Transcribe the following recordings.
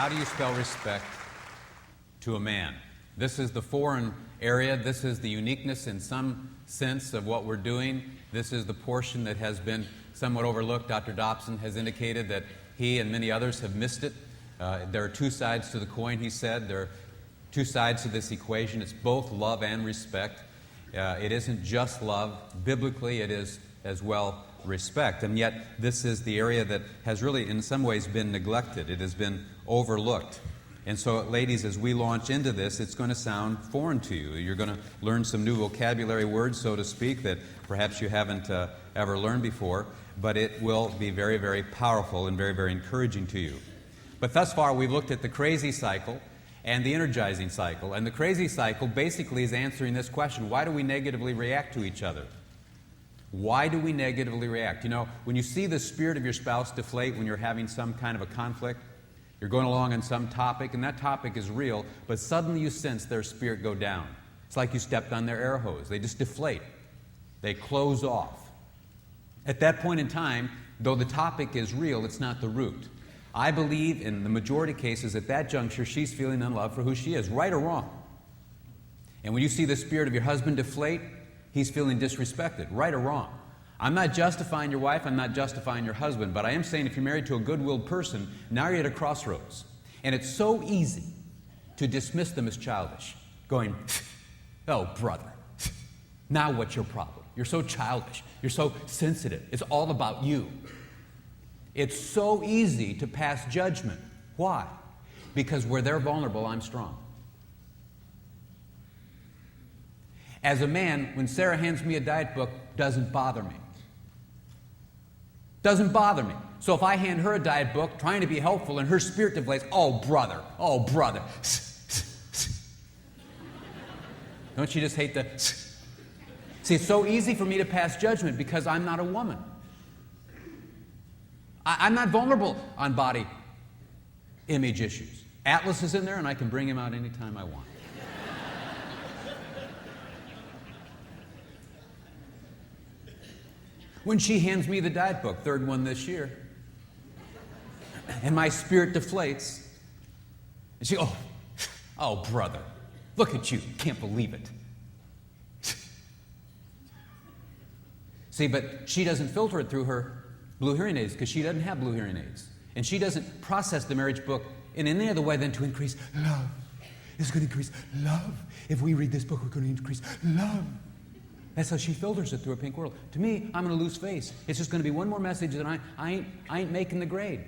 How do you spell respect to a man? This is the foreign area. This is the uniqueness in some sense of what we're doing. This is the portion that has been somewhat overlooked. Dr. Dobson has indicated that he and many others have missed it. There are two sides to the coin, he said. There are two sides to this equation. It's both love and respect. It isn't just love. Biblically, it is as well respect. And yet, this is the area that has really, in some ways, been neglected. It has been overlooked. And so, ladies, as we launch into this, it's going to sound foreign to you. You're going to learn some new vocabulary words, so to speak, that perhaps you haven't ever learned before, but it will be very, very powerful and very, very encouraging to you. But thus far, we've looked at the crazy cycle and the energizing cycle. And the crazy cycle basically is answering this question: why do we negatively react to each other? Why do we negatively react? You know, when you see the spirit of your spouse deflate when you're having some kind of a conflict, you're going along on some topic, and that topic is real, but suddenly you sense their spirit go down. It's like you stepped on their air hose. They just deflate. They close off. At that point in time, though the topic is real, it's not the root. I believe in the majority of cases at that juncture, she's feeling unloved for who she is, right or wrong. And when you see the spirit of your husband deflate, he's feeling disrespected, right or wrong. I'm not justifying your wife, I'm not justifying your husband, but I am saying if you're married to a good-willed person, now you're at a crossroads. And it's so easy to dismiss them as childish, going, oh, brother, now what's your problem? You're so childish, you're so sensitive, it's all about you. It's so easy to pass judgment. Why? Because where they're vulnerable, I'm strong. As a man, when Sarah hands me a diet book, doesn't bother me. Doesn't bother me. So if I hand her a diet book, trying to be helpful, and her spirit deflates, oh, brother. Don't you just hate the... See, it's so easy for me to pass judgment because I'm not a woman. I'm not vulnerable on body image issues. Atlas is in there, and I can bring him out anytime I want. When she hands me the diet book, third one this year, and my spirit deflates, and she, oh, brother, look at you, can't believe it. See, but she doesn't filter it through her blue hearing aids because she doesn't have blue hearing aids. And she doesn't process the marriage book in any other way than to increase love. It's going to increase love. If we read this book, we're going to increase love. That's how she filters it through a pink world. To me, I'm going to lose face. It's just going to be one more message that I ain't making the grade.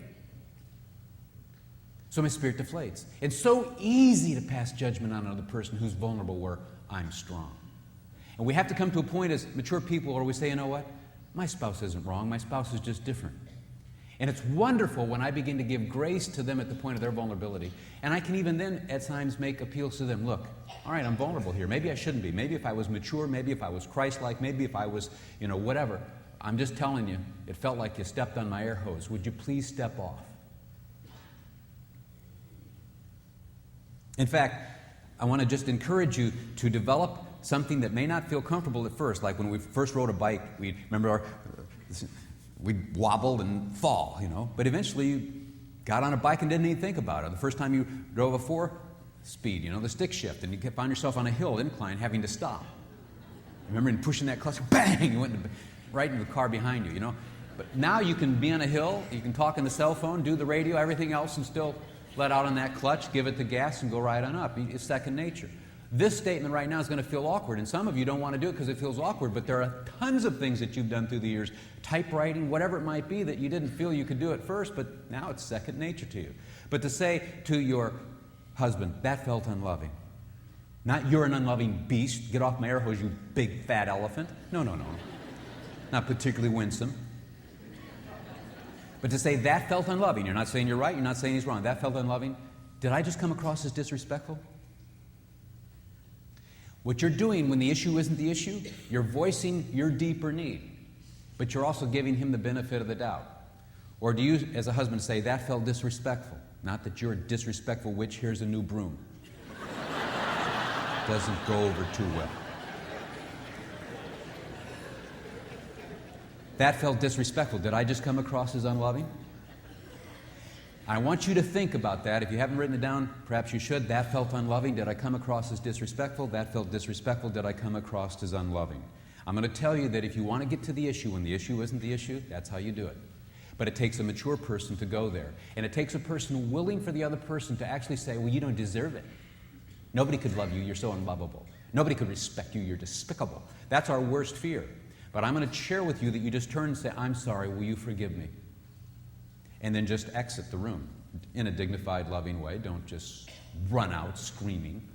So my spirit deflates. It's so easy to pass judgment on another person who's vulnerable where I'm strong. And we have to come to a point as mature people where we say, you know what? My spouse isn't wrong. My spouse is just different. And it's wonderful when I begin to give grace to them at the point of their vulnerability. And I can even then at times make appeals to them. Look, all right, I'm vulnerable here. Maybe I shouldn't be. Maybe if I was mature, maybe if I was Christ-like, maybe if I was, whatever. I'm just telling you, it felt like you stepped on my air hose. Would you please step off? In fact, I want to just encourage you to develop something that may not feel comfortable at first. Like when we first rode a bike, we'd wobble and fall, But eventually you got on a bike and didn't even think about it. The first time you drove a 4-speed, the stick shift, and you found yourself on a hill, incline, having to stop. Remember pushing that clutch, bang, you went right into the car behind you, But now you can be on a hill, you can talk on the cell phone, do the radio, everything else, and still let out on that clutch, give it the gas, and go right on up. It's second nature. This statement right now is going to feel awkward, and some of you don't want to do it because it feels awkward, but there are tons of things that you've done through the years, typewriting, whatever it might be, that you didn't feel you could do at first, but now it's second nature to you. But to say to your husband, that felt unloving. Not you're an unloving beast, get off my air hose, you big fat elephant. No. Not particularly winsome. But to say that felt unloving, you're not saying you're right, you're not saying he's wrong, that felt unloving. Did I just come across as disrespectful? What you're doing when the issue isn't the issue, you're voicing your deeper need, but you're also giving him the benefit of the doubt. Or do you, as a husband, say, that felt disrespectful? Not that you're a disrespectful witch, here's a new broom. Doesn't go over too well. That felt disrespectful. Did I just come across as unloving? I want you to think about that. If you haven't written it down, perhaps you should. That felt unloving. Did I come across as disrespectful? That felt disrespectful. Did I come across as unloving? I'm going to tell you that if you want to get to the issue when the issue isn't the issue, that's how you do it. But it takes a mature person to go there. And it takes a person willing for the other person to actually say, well, you don't deserve it. Nobody could love you. You're so unlovable. Nobody could respect you. You're despicable. That's our worst fear. But I'm going to share with you that you just turn and say, I'm sorry. Will you forgive me? And then just exit the room in a dignified, loving way. Don't just run out screaming.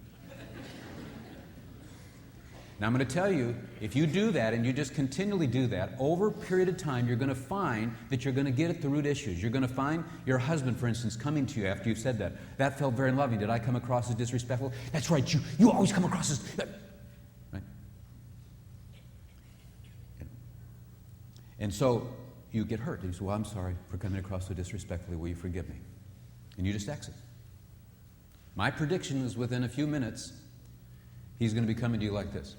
Now, I'm going to tell you, if you do that and you just continually do that, over a period of time, you're going to find that you're going to get at the root issues. You're going to find your husband, for instance, coming to you after you've said that. That felt very unloving. Did I come across as disrespectful? That's right. You always come across as... Right? And so you get hurt. You say, well, I'm sorry for coming across so disrespectfully. Will you forgive me? And you just exit. My prediction is within a few minutes, he's going to be coming to you like this.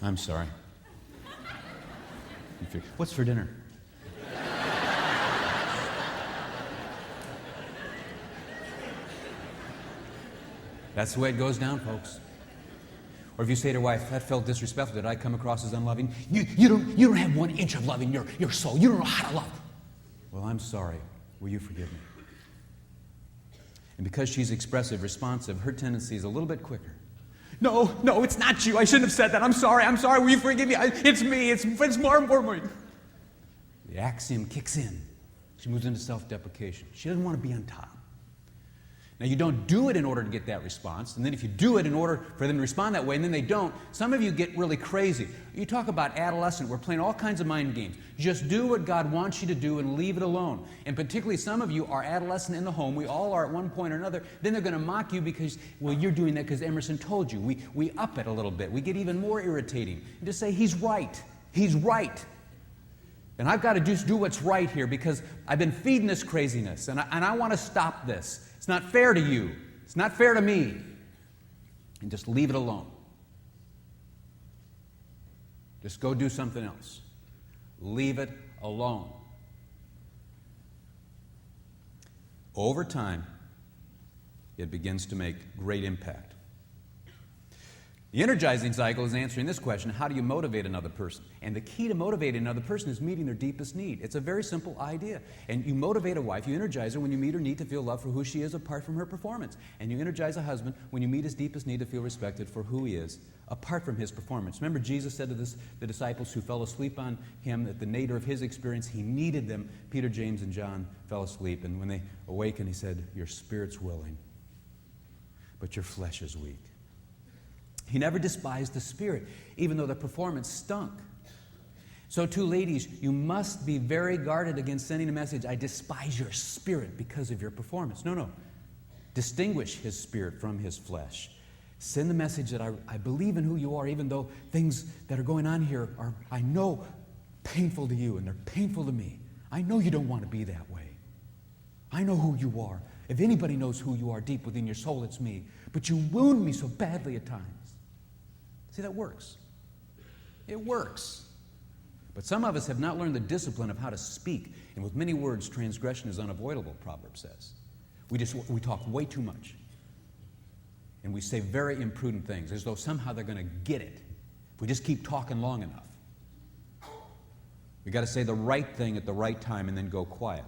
I'm sorry. What's for dinner? That's the way it goes down, folks. Or if you say to your wife, that felt disrespectful, did I come across as unloving? You don't have 1 inch of love in your soul. You don't know how to love. Well, I'm sorry. Will you forgive me? And because she's expressive, responsive, her tendency is a little bit quicker. No, it's not you. I shouldn't have said that. I'm sorry. Will you forgive me? It's me. It's more important. The axiom kicks in. She moves into self-deprecation. She doesn't want to be on top. Now, you don't do it in order to get that response. And then if you do it in order for them to respond that way, and then they don't, some of you get really crazy. You talk about adolescent. We're playing all kinds of mind games. Just do what God wants you to do and leave it alone. And particularly some of you are adolescent in the home. We all are at one point or another. Then they're going to mock you because, well, you're doing that because Emerson told you. We up it a little bit. We get even more irritating. And just say, he's right. He's right. And I've got to just do what's right here because I've been feeding this craziness. And I want to stop this. It's not fair to you. It's not fair to me. And just leave it alone. Just go do something else. Leave it alone. Over time, it begins to make great impact. The energizing cycle is answering this question: how do you motivate another person? And the key to motivating another person is meeting their deepest need. It's a very simple idea. And you motivate a wife, you energize her when you meet her need to feel love for who she is apart from her performance. And you energize a husband when you meet his deepest need to feel respected for who he is apart from his performance. Remember, Jesus said to the disciples who fell asleep on him at the nadir of his experience, he needed them. Peter, James, and John fell asleep. And when they awakened, he said, your spirit's willing, but your flesh is weak. He never despised the spirit, even though the performance stunk. So too, ladies, you must be very guarded against sending a message, I despise your spirit because of your performance. No. Distinguish his spirit from his flesh. Send the message that I believe in who you are, even though things that are going on here are, I know, painful to you and they're painful to me. I know you don't want to be that way. I know who you are. If anybody knows who you are deep within your soul, it's me. But you wound me so badly at times. See, that works. It works. But some of us have not learned the discipline of how to speak. And with many words, transgression is unavoidable, Proverbs says. We talk way too much. And we say very imprudent things, as though somehow they're going to get it if we just keep talking long enough. We've got to say the right thing at the right time and then go quiet.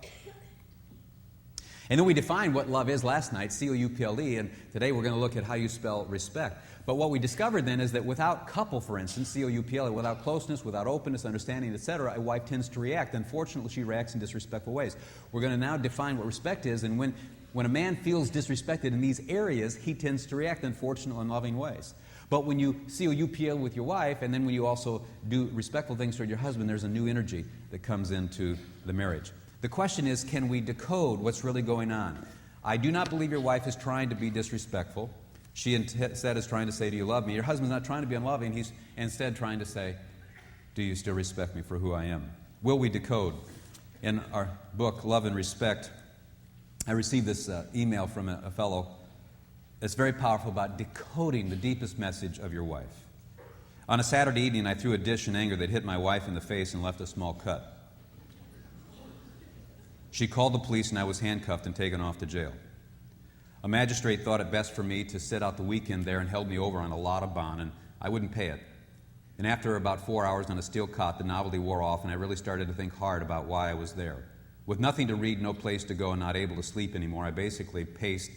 And then we defined what love is last night, C-O-U-P-L-E, and today we're going to look at how you spell respect. But what we discovered then is that without couple, for instance, C-O-U-P-L-E, without closeness, without openness, understanding, etc., a wife tends to react. Unfortunately, she reacts in disrespectful ways. We're going to now define what respect is, and when a man feels disrespected in these areas, he tends to react in fortunate and loving ways. But when you C-O-U-P-L with your wife, and then when you also do respectful things toward your husband, there's a new energy that comes into the marriage. The question is, can we decode what's really going on? I do not believe your wife is trying to be disrespectful. She instead is trying to say, do you love me? Your husband's not trying to be unloving. He's instead trying to say, do you still respect me for who I am? Will we decode? In our book, Love and Respect, I received this email from a fellow that's very powerful about decoding the deepest message of your wife. On a Saturday evening, I threw a dish in anger that hit my wife in the face and left a small cut. She called the police and I was handcuffed and taken off to jail. A magistrate thought it best for me to sit out the weekend there and held me over on a lot of bond, and I wouldn't pay it. And after about 4 hours on a steel cot, the novelty wore off, and I really started to think hard about why I was there. With nothing to read, no place to go, and not able to sleep anymore, I basically paced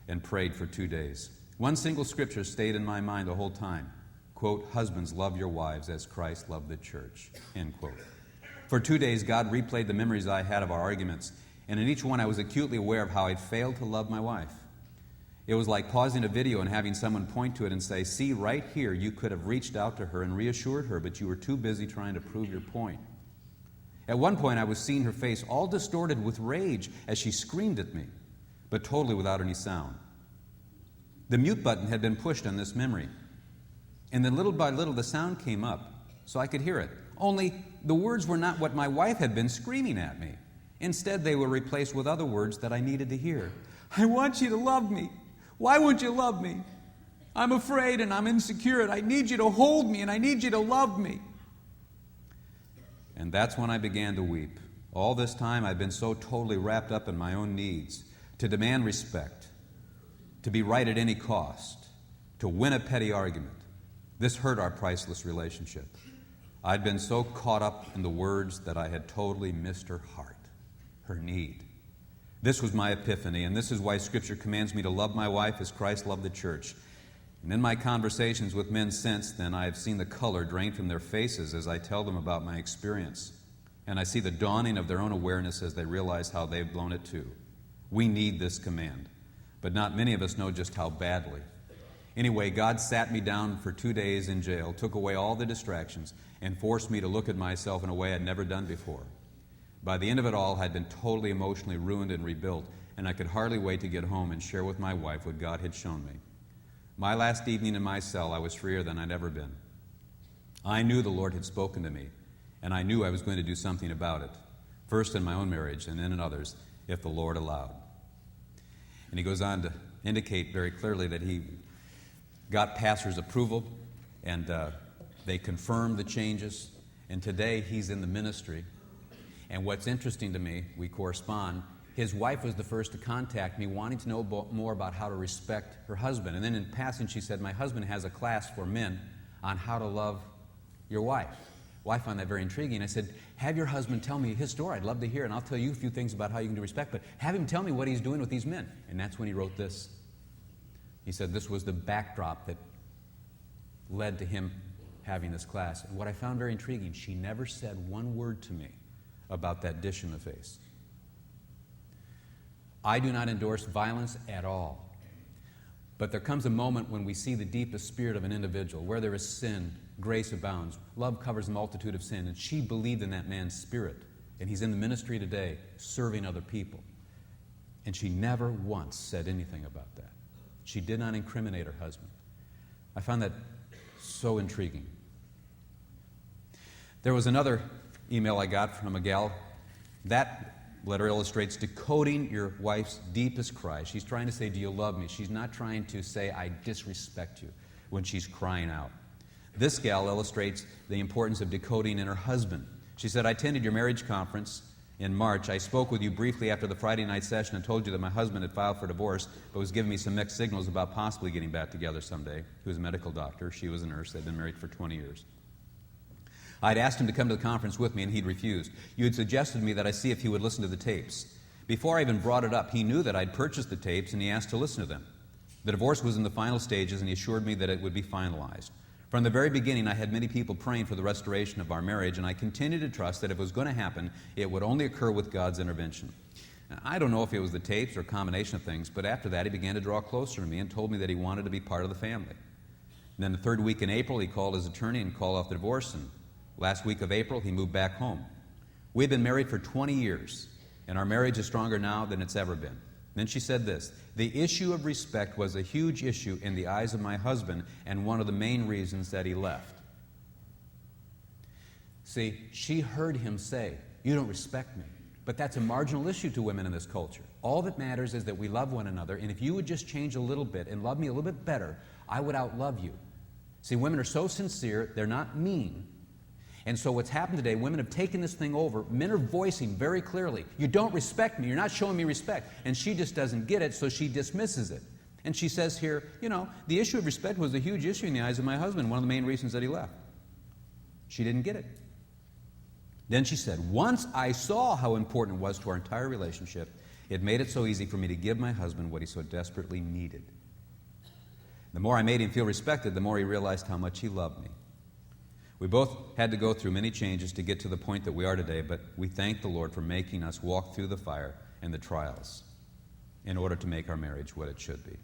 and prayed for 2 days. One single scripture stayed in my mind the whole time. Quote, "Husbands, love your wives as Christ loved the church." End quote. For 2 days, God replayed the memories I had of our arguments, and in each one I was acutely aware of how I'd failed to love my wife. It was like pausing a video and having someone point to it and say, "See, right here, you could have reached out to her and reassured her, but you were too busy trying to prove your point." At one point, I was seeing her face all distorted with rage as she screamed at me, but totally without any sound. The mute button had been pushed on this memory, and then little by little the sound came up so I could hear it. Only the words were not what my wife had been screaming at me. Instead, they were replaced with other words that I needed to hear. "I want you to love me. Why won't you love me? I'm afraid and I'm insecure and I need you to hold me and I need you to love me." And that's when I began to weep. All this time I'd been so totally wrapped up in my own needs, to demand respect, to be right at any cost, to win a petty argument. This hurt our priceless relationship. I'd been so caught up in the words that I had totally missed her heart, her need. This was my epiphany, and this is why Scripture commands me to love my wife as Christ loved the church. And in my conversations with men since then, I have seen the color drain from their faces as I tell them about my experience. And I see the dawning of their own awareness as they realize how they've blown it too. We need this command, but not many of us know just how badly. Anyway, God sat me down for 2 days in jail, took away all the distractions, and forced me to look at myself in a way I'd never done before. By the end of it all, I'd been totally emotionally ruined and rebuilt, and I could hardly wait to get home and share with my wife what God had shown me. My last evening in my cell, I was freer than I'd ever been. I knew the Lord had spoken to me, and I knew I was going to do something about it, first in my own marriage and then in others, if the Lord allowed. And he goes on to indicate very clearly that he got pastor's approval, and they confirmed the changes, and today he's in the ministry. And what's interesting to me, we correspond, his wife was the first to contact me wanting to know more about how to respect her husband. And then in passing she said, "My husband has a class for men on how to love your wife." Well, I found that very intriguing. I said, "Have your husband tell me his story. I'd love to hear it, and I'll tell you a few things about how you can do respect, but have him tell me what he's doing with these men." And that's when he wrote this. He said this was the backdrop that led to him having this class. And what I found very intriguing, she never said one word to me about that dish in the face. I do not endorse violence at all. But there comes a moment when we see the deepest spirit of an individual. Where there is sin, grace abounds. Love covers a multitude of sin. And she believed in that man's spirit. And he's in the ministry today, serving other people. And she never once said anything about that. She did not incriminate her husband. I found that so intriguing. There was another email I got from a gal. That letter illustrates decoding your wife's deepest cry. She's trying to say, "Do you love me?" She's not trying to say, "I disrespect you," when she's crying out. This gal illustrates the importance of decoding in her husband. She said, "I attended your marriage conference in March. I spoke with you briefly after the Friday night session and told you that my husband had filed for divorce, but was giving me some mixed signals about possibly getting back together someday. He was a medical doctor. She was a nurse. They'd been married for 20 years. I'd asked him to come to the conference with me, and he'd refused. You had suggested to me that I see if he would listen to the tapes. Before I even brought it up, he knew that I'd purchased the tapes, and he asked to listen to them. The divorce was in the final stages, and he assured me that it would be finalized. From the very beginning, I had many people praying for the restoration of our marriage, and I continued to trust that if it was going to happen, it would only occur with God's intervention. Now, I don't know if it was the tapes or a combination of things, but after that, he began to draw closer to me and told me that he wanted to be part of the family. And then the third week in April, he called his attorney and called off the divorce, and last week of April, he moved back home. We've been married for 20 years, and our marriage is stronger now than it's ever been. Then she said this, "The issue of respect was a huge issue in the eyes of my husband and one of the main reasons that he left." See, she heard him say, "You don't respect me." But that's a marginal issue to women in this culture. All that matters is that we love one another, and if you would just change a little bit and love me a little bit better, I would outlove you. See, women are so sincere, they're not mean. And so what's happened today, women have taken this thing over. Men are voicing very clearly, you don't respect me, you're not showing me respect. And she just doesn't get it, so she dismisses it. And she says here, the issue of respect was a huge issue in the eyes of my husband, one of the main reasons that he left. She didn't get it. Then she said, once I saw how important it was to our entire relationship, it made it so easy for me to give my husband what he so desperately needed. The more I made him feel respected, the more he realized how much he loved me. We both had to go through many changes to get to the point that we are today, but we thank the Lord for making us walk through the fire and the trials in order to make our marriage what it should be.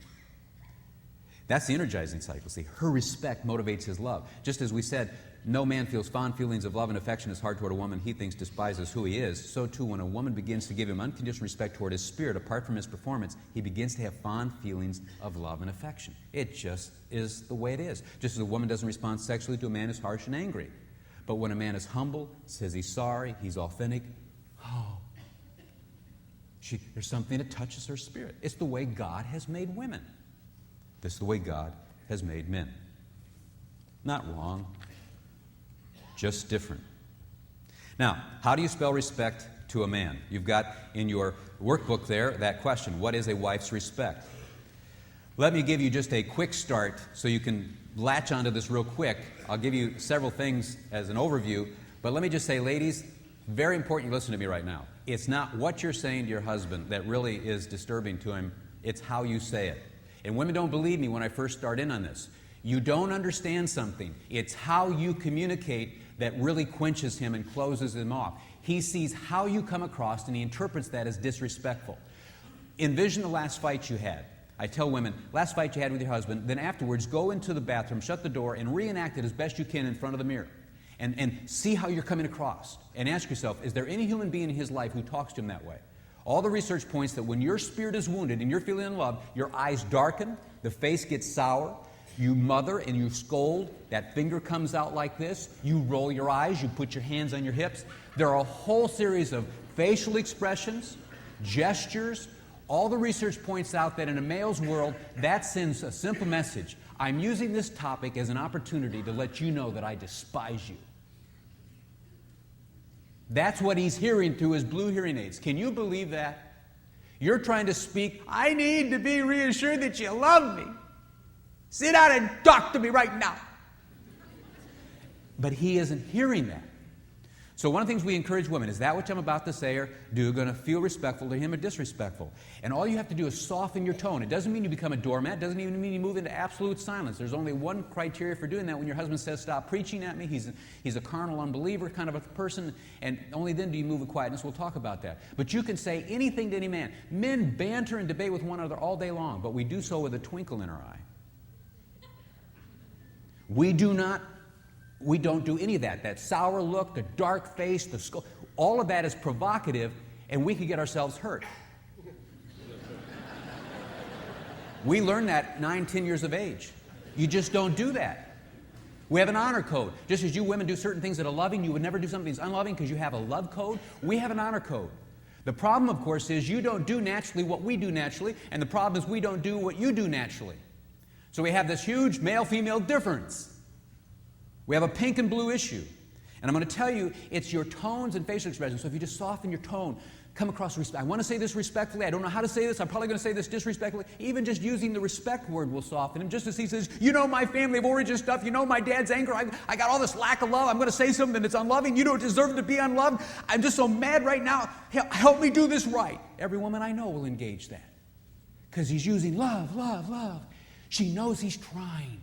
That's the energizing cycle. See, her respect motivates his love. Just as we said, no man feels fond feelings of love and affection his heart toward a woman he thinks despises who he is. So too, when a woman begins to give him unconditional respect toward his spirit, apart from his performance, he begins to have fond feelings of love and affection. It just is the way it is. Just as a woman doesn't respond sexually to a man who's harsh and angry. But when a man is humble, says he's sorry, he's authentic, there's something that touches her spirit. It's the way God has made women. This is the way God has made men. Not wrong, just different. Now, how do you spell respect to a man? You've got in your workbook there that question, what is a wife's respect? Let me give you just a quick start so you can latch onto this real quick. I'll give you several things as an overview, but let me just say, ladies, very important you listen to me right now. It's not what you're saying to your husband that really is disturbing to him, it's how you say it. And women don't believe me when I first start in on this. You don't understand something. It's how you communicate that really quenches him and closes him off. He sees how you come across and he interprets that as disrespectful. Envision the last fight you had. I tell women, last fight you had with your husband, then afterwards go into the bathroom, shut the door, and reenact it as best you can in front of the mirror. And see how you're coming across. And ask yourself, is there any human being in his life who talks to him that way? All the research points that when your spirit is wounded and you're feeling in love, your eyes darken, the face gets sour, you mother and you scold, that finger comes out like this, you roll your eyes, you put your hands on your hips. There are a whole series of facial expressions, gestures. All the research points out that in a male's world, that sends a simple message. I'm using this topic as an opportunity to let you know that I despise you. That's what he's hearing through his blue hearing aids. Can you believe that? You're trying to speak, I need to be reassured that you love me. Sit down and talk to me right now. But he isn't hearing that. So one of the things we encourage women is that which I'm about to say or do going to feel respectful to him or disrespectful. And all you have to do is soften your tone. It doesn't mean you become a doormat. It doesn't even mean you move into absolute silence. There's only one criteria for doing that. When your husband says, stop preaching at me, he's a carnal unbeliever kind of a person, and only then do you move with quietness. We'll talk about that. But you can say anything to any man. Men banter and debate with one another all day long, but we do so with a twinkle in our eye. We don't do any of that. That sour look, the dark face, the skull, all of that is provocative, and we could get ourselves hurt. We learned that 9, 10 years of age. You just don't do that. We have an honor code. Just as you women do certain things that are loving, you would never do something that's unloving because you have a love code. We have an honor code. The problem, of course, is you don't do naturally what we do naturally, and the problem is we don't do what you do naturally. So we have this huge male-female difference. We have a pink and blue issue. And I'm going to tell you, it's your tones and facial expressions. So if you just soften your tone, come across respect. I want to say this respectfully. I don't know how to say this. I'm probably going to say this disrespectfully. Even just using the respect word will soften him. Just as he says, you know my family of origin stuff. You know my dad's anger. I got all this lack of love. I'm going to say something that's unloving. You don't deserve to be unloved. I'm just so mad right now. Help me do this right. Every woman I know will engage that. Because he's using love, love, love. She knows he's trying.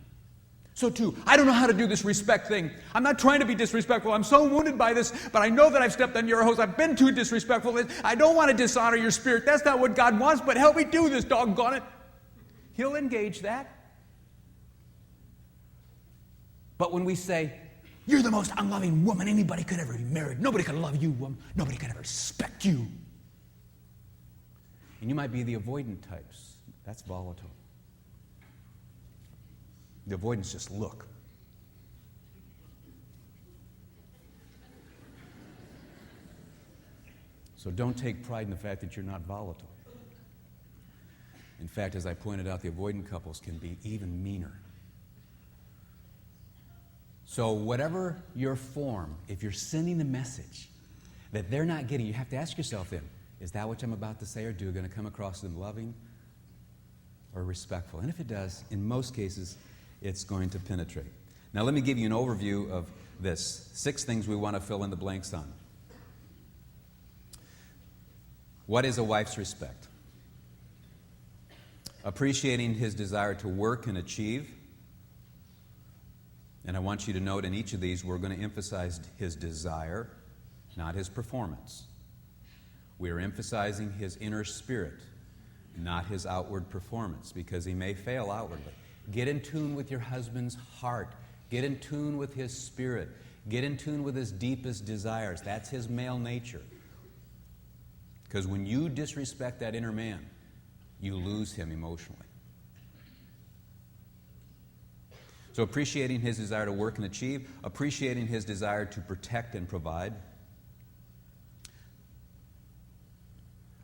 So too, I don't know how to do this respect thing. I'm not trying to be disrespectful. I'm so wounded by this, but I know that I've stepped on your hose. I've been too disrespectful. I don't want to dishonor your spirit. That's not what God wants, but help me do this, doggone it. He'll engage that. But when we say, you're the most unloving woman anybody could ever be married. Nobody could love you, woman. Nobody could ever respect you. And you might be the avoidant types. That's volatile. The avoidance just look. So don't take pride in the fact that you're not volatile. In fact, as I pointed out, the avoidant couples can be even meaner. So whatever your form, if you're sending the message that they're not getting, you have to ask yourself then, is that what I'm about to say or do going to come across as loving or respectful? And if it does, in most cases, it's going to penetrate. Now let me give you an overview of this. 6 things we want to fill in the blanks on. What is a wife's respect? Appreciating his desire to work and achieve. And I want you to note in each of these, we're going to emphasize his desire, not his performance. We are emphasizing his inner spirit, not his outward performance, because he may fail outwardly. Get in tune with your husband's heart. Get in tune with his spirit. Get in tune with his deepest desires. That's his male nature. Because when you disrespect that inner man, you lose him emotionally. So appreciating his desire to work and achieve, appreciating his desire to protect and provide,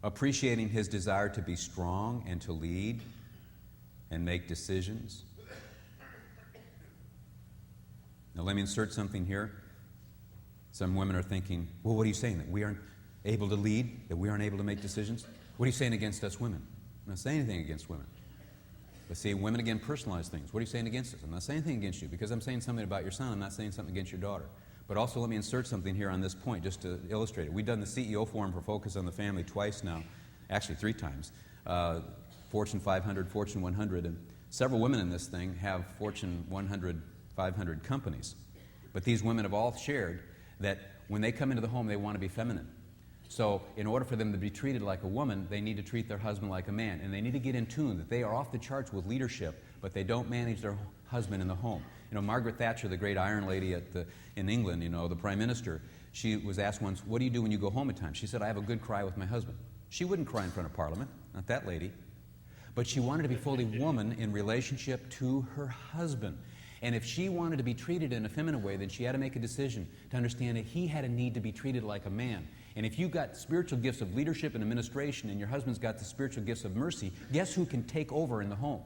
appreciating his desire to be strong and to lead and make decisions. Now let me insert something here. Some women are thinking, well, what are you saying? That we aren't able to lead? That we aren't able to make decisions? What are you saying against us women? I'm not saying anything against women. But see, women again personalize things. What are you saying against us? I'm not saying anything against you because I'm saying something about your son. I'm not saying something against your daughter. But also let me insert something here on this point just to illustrate it. We've done the CEO Forum for Focus on the Family twice now, actually 3 times. Fortune 500, Fortune 100, and several women in this thing have Fortune 100, 500 companies. But these women have all shared that when they come into the home, they want to be feminine. So in order for them to be treated like a woman, they need to treat their husband like a man. And they need to get in tune that they are off the charts with leadership, but they don't manage their husband in the home. You know, Margaret Thatcher, the great Iron Lady in England, you know, the Prime Minister, she was asked once, what do you do when you go home at times? She said, I have a good cry with my husband. She wouldn't cry in front of Parliament, not that lady. But she wanted to be fully woman in relationship to her husband. And if she wanted to be treated in a feminine way, then she had to make a decision to understand that he had a need to be treated like a man. And if you've got spiritual gifts of leadership and administration and your husband's got the spiritual gifts of mercy, guess who can take over in the home?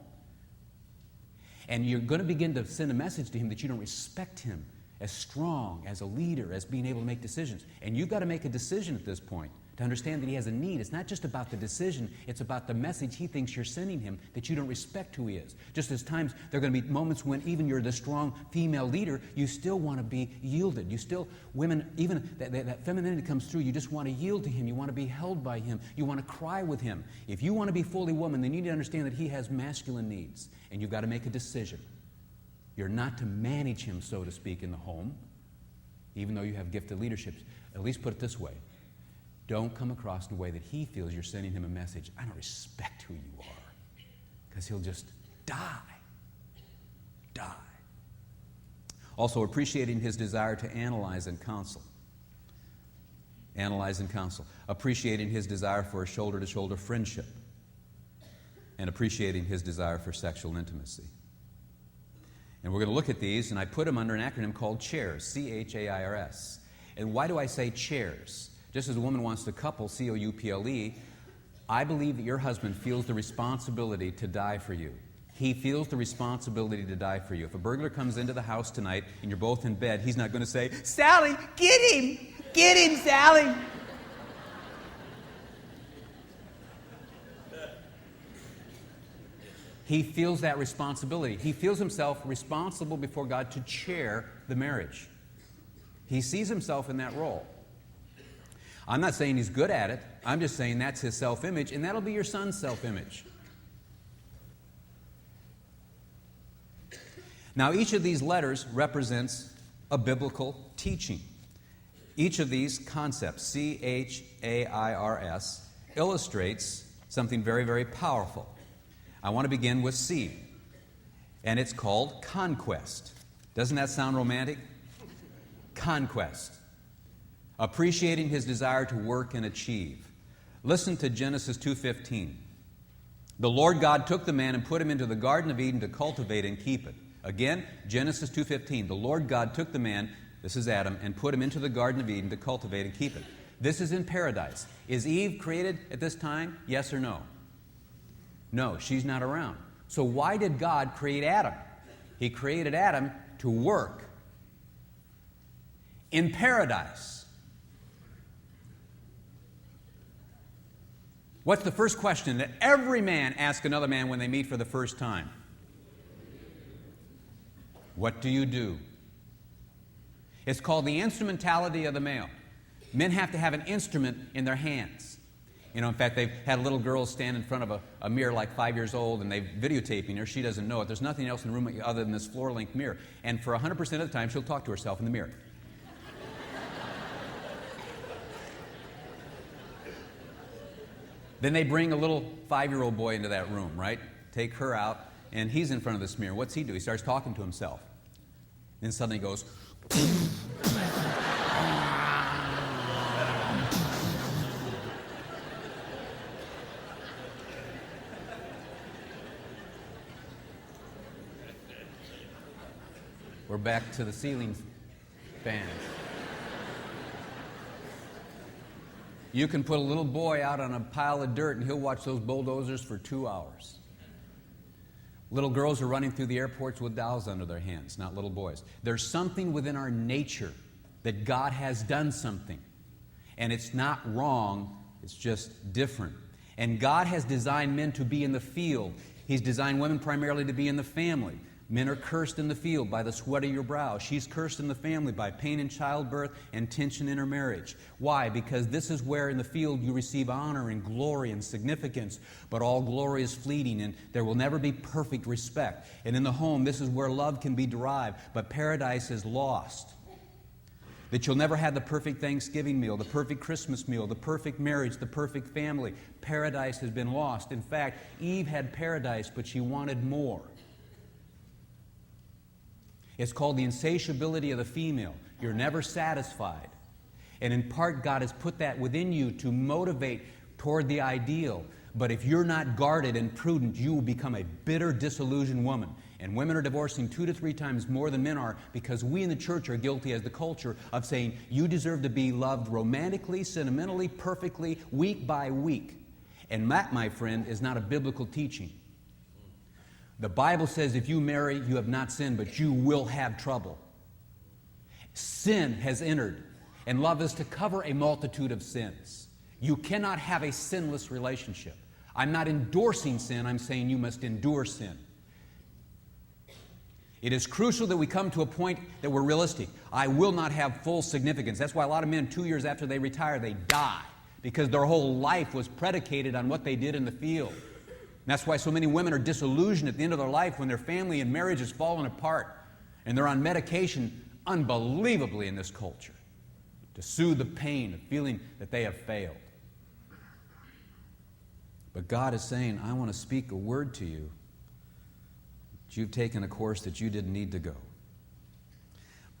And you're going to begin to send a message to him that you don't respect him as strong, as a leader, as being able to make decisions. And you've got to make a decision at this point to understand that he has a need. It's not just about the decision, it's about the message he thinks you're sending him, that you don't respect who he is. Just as times there are going to be moments when even you're the strong female leader, you still want to be yielded. You still, women, even that femininity comes through, you just want to yield to him. You want to be held by him. You want to cry with him. If you want to be fully woman, then you need to understand that he has masculine needs. And you've got to make a decision. You're not to manage him, so to speak, in the home, even though you have gifted leadership. At least put it this way. Don't come across in a way that he feels you're sending him a message. I don't respect who you are. Because he'll just die. Die. Also, appreciating his desire to analyze and counsel. Analyze and counsel. Appreciating his desire for a shoulder-to-shoulder friendship. And appreciating his desire for sexual intimacy. And we're going to look at these, and I put them under an acronym called CHAIRS, C-H-A-I-R-S. And why do I say CHAIRS? Just as a woman wants to couple, C-O-U-P-L-E, I believe that your husband feels the responsibility to die for you. He feels the responsibility to die for you. If a burglar comes into the house tonight and you're both in bed, he's not going to say, Sally, get him! Get him, Sally! He feels that responsibility. He feels himself responsible before God to chair the marriage. He sees himself in that role. I'm not saying he's good at it. I'm just saying that's his self-image, and that'll be your son's self-image. Now, each of these letters represents a biblical teaching. Each of these concepts, C-H-A-I-R-S, illustrates something very, very powerful. I want to begin with C, and it's called conquest. Doesn't that sound romantic? Conquest. Appreciating his desire to work and achieve. Listen to Genesis 2:15. The Lord God took the man and put him into the Garden of Eden to cultivate and keep it. Again, Genesis 2:15. The Lord God took the man, this is Adam, and put him into the Garden of Eden to cultivate and keep it. This is in paradise. Is Eve created at this time? Yes or no? No, she's not around. So why did God create Adam? He created Adam to work in paradise. What's the first question that every man asks another man when they meet for the first time? What do you do? It's called the instrumentality of the male. Men have to have an instrument in their hands. You know, in fact, they've had a little girl stand in front of a mirror like 5 years old, and they're videotaping her. She doesn't know it. There's nothing else in the room other than this floor-length mirror. And for 100% of the time, she'll talk to herself in the mirror. Then they bring a little 5-year-old boy into that room, right? Take her out, and he's in front of this mirror. What's he do? He starts talking to himself. Then suddenly he goes, we're back to the ceiling fans. You can put a little boy out on a pile of dirt and he'll watch those bulldozers for 2 hours. Little girls are running through the airports with dolls under their hands, not little boys. There's something within our nature that God has done something. And it's not wrong, it's just different. And God has designed men to be in the field. He's designed women primarily to be in the family. Men are cursed in the field by the sweat of your brow. She's cursed in the family by pain in childbirth and tension in her marriage. Why? Because this is where in the field you receive honor and glory and significance. But all glory is fleeting and there will never be perfect respect. And in the home, this is where love can be derived. But paradise is lost. That you'll never have the perfect Thanksgiving meal, the perfect Christmas meal, the perfect marriage, the perfect family. Paradise has been lost. In fact, Eve had paradise, but she wanted more. It's called the insatiability of the female. You're never satisfied. And in part, God has put that within you to motivate toward the ideal. But if you're not guarded and prudent, you will become a bitter, disillusioned woman. And women are divorcing 2 to 3 times more than men are because we in the church are guilty as the culture of saying, you deserve to be loved romantically, sentimentally, perfectly, week by week. And that, my friend, is not a biblical teaching. The Bible says if you marry, you have not sinned, but you will have trouble. Sin has entered, and love is to cover a multitude of sins. You cannot have a sinless relationship. I'm not endorsing sin, I'm saying you must endure sin. It is crucial that we come to a point that we're realistic. I will not have full significance. That's why a lot of men, 2 years after they retire, they die, because their whole life was predicated on what they did in the field. And that's why so many women are disillusioned at the end of their life when their family and marriage has fallen apart. And they're on medication unbelievably in this culture to soothe the pain of feeling that they have failed. But God is saying, I want to speak a word to you. That you've taken a course that you didn't need to go.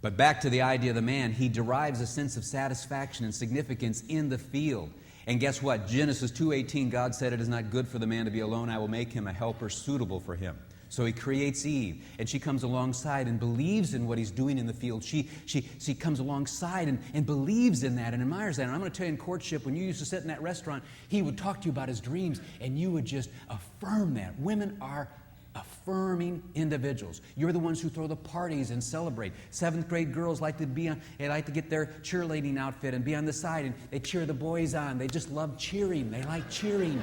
But back to the idea of the man, he derives a sense of satisfaction and significance in the field. And guess what? Genesis 2:18, God said, it is not good for the man to be alone. I will make him a helper suitable for him. So he creates Eve, and she comes alongside and believes in what he's doing in the field. She comes alongside and believes in that and admires that. And I'm going to tell you, in courtship, when you used to sit in that restaurant, he would talk to you about his dreams, and you would just affirm that. Women are affirming individuals. You're the ones who throw the parties and celebrate. 7th grade girls like to get their cheerleading outfit and be on the side, and they cheer the boys on. They just love cheering. They like cheering.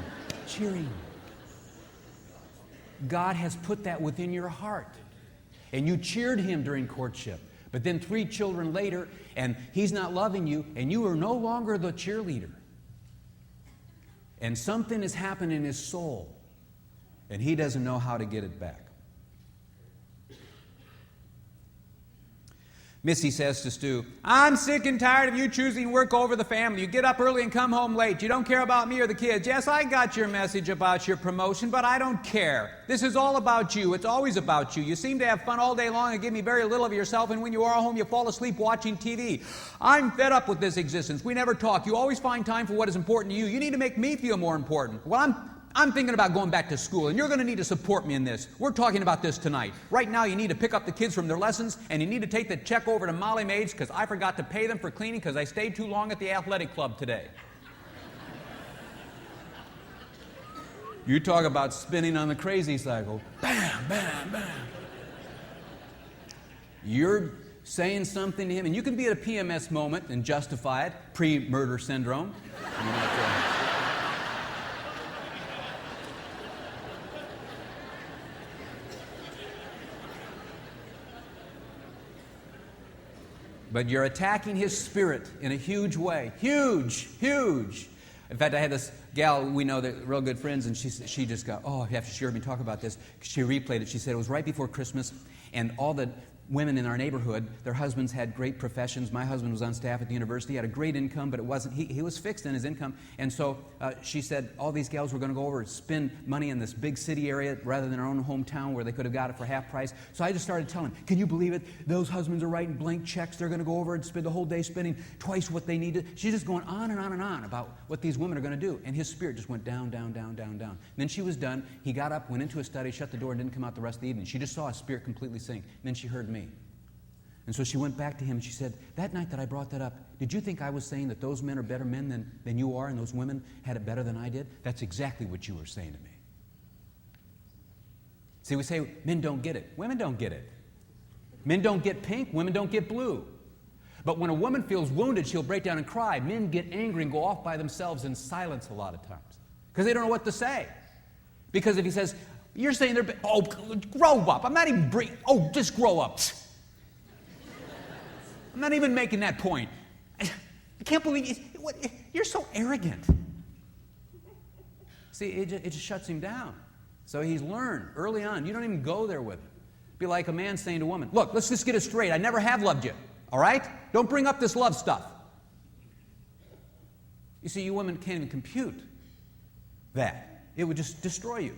God has put that within your heart. And you cheered him during courtship. But then 3 children later, and he's not loving you, and you are no longer the cheerleader. And something has happened in his soul. And he doesn't know how to get it back. Missy says to Stu, I'm sick and tired of you choosing work over the family. You get up early and come home late. You don't care about me or the kids. Yes, I got your message about your promotion, but I don't care. This is all about you. It's always about you. You seem to have fun all day long and give me very little of yourself, and when you are home, you fall asleep watching TV. I'm fed up with this existence. We never talk. You always find time for what is important to you. You need to make me feel more important. Well, I'm thinking about going back to school, and you're going to need to support me in this. We're talking about this tonight. Right now, you need to pick up the kids from their lessons, and you need to take the check over to Molly Maids because I forgot to pay them for cleaning because I stayed too long at the athletic club today. You talk about spinning on the crazy cycle. Bam, bam, bam. You're saying something to him, and you can be at a PMS moment and justify it, pre-murder syndrome. I mean, but you're attacking his spirit in a huge way. Huge, huge. In fact, I had this gal we know, that real good friends, and she just got, oh, after she heard me talk about this, she replayed it. She said it was right before Christmas, and all the women in our neighborhood, their husbands had great professions. My husband was on staff at the university. He had a great income, but it wasn't, he was fixed in his income. And so she said all these gals were going to go over and spend money in this big city area rather than our own hometown where they could have got it for half price. So I just started telling them, can you believe it? Those husbands are writing blank checks. They're going to go over and spend the whole day spending twice what they needed. She's just going on and on and on about what these women are going to do. And his spirit just went down, down, down, down, down. And then she was done. He got up, went into a study, shut the door, and didn't come out the rest of the evening. She just saw his spirit completely sink. And then she heard me. And so she went back to him and she said, that night that I brought that up, did you think I was saying that those men are better men than you are and those women had it better than I did? That's exactly what you were saying to me. See, we say men don't get it. Women don't get it. Men don't get pink. Women don't get blue. But when a woman feels wounded, she'll break down and cry. Men get angry and go off by themselves in silence a lot of times because they don't know what to say. Because if he says, you're saying they're, oh, grow up. I'm not even, just grow up. I'm not even making that point. I can't believe you're so arrogant. See, it just shuts him down. So he's learned early on. You don't even go there with him. Be like a man saying to a woman, look, let's just get it straight. I never have loved you. All right? Don't bring up this love stuff. You see, you women can't even compute that. It would just destroy you.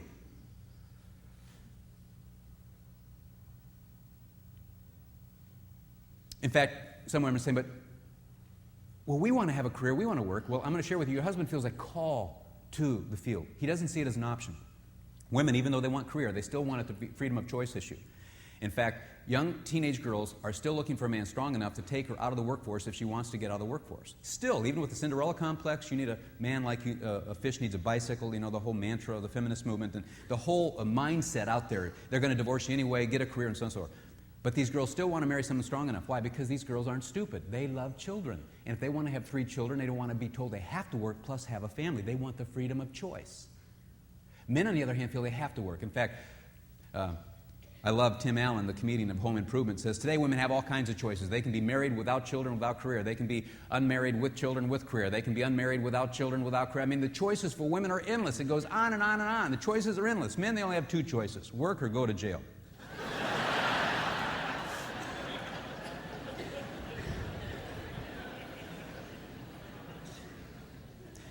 In fact, some women are saying, but, well, we want to have a career, we want to work. Well, I'm going to share with you, your husband feels a call to the field. He doesn't see it as an option. Women, even though they want career, they still want it to be freedom of choice issue. In fact, young teenage girls are still looking for a man strong enough to take her out of the workforce if she wants to get out of the workforce. Still, even with the Cinderella complex, you need a man like you, a fish needs a bicycle, you know, the whole mantra of the feminist movement, and the whole mindset out there. They're going to divorce you anyway, get a career, and so on and so forth. But these girls still want to marry someone strong enough. Why? Because these girls aren't stupid. They love children. And if they want to have 3 children, they don't want to be told they have to work plus have a family. They want the freedom of choice. Men, on the other hand, feel they have to work. In fact, I love Tim Allen, the comedian of Home Improvement, says, today women have all kinds of choices. They can be married without children, without career. They can be unmarried with children, with career. They can be unmarried without children, without career. I mean, the choices for women are endless. It goes on and on and on. The choices are endless. Men, they only have 2 choices, work or go to jail.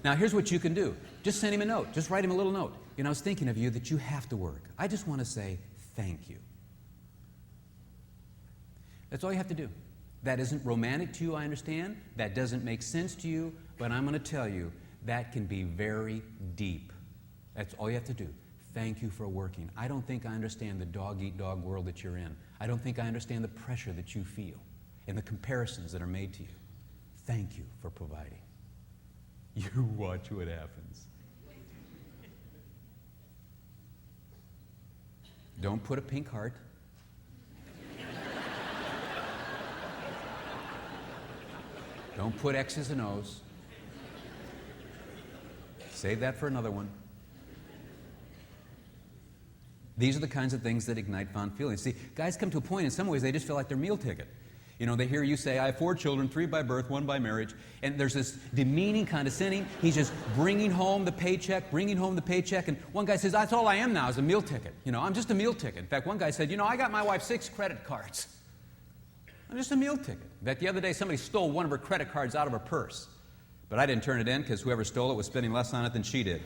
Now, here's what you can do. Just send him a note. Just write him a little note. You know, I was thinking of you that you have to work. I just want to say thank you. That's all you have to do. That isn't romantic to you, I understand. That doesn't make sense to you. But I'm going to tell you, that can be very deep. That's all you have to do. Thank you for working. I don't think I understand the dog-eat-dog world that you're in. I don't think I understand the pressure that you feel and the comparisons that are made to you. Thank you for providing. You watch what happens. Don't put a pink heart. Don't put X's and O's. Save that for another one. These are the kinds of things that ignite fond feelings. See, guys come to a point, in some ways, they just feel like their meal ticket. You know, they hear you say, I have 4 children, 3 by birth, 1 by marriage. And there's this demeaning, condescending. He's just bringing home the paycheck. And one guy says, that's all I am now is a meal ticket. You know, I'm just a meal ticket. In fact, one guy said, you know, I got my wife 6 credit cards. I'm just a meal ticket. In fact, the other day, somebody stole one of her credit cards out of her purse. But I didn't turn it in because whoever stole it was spending less on it than she did.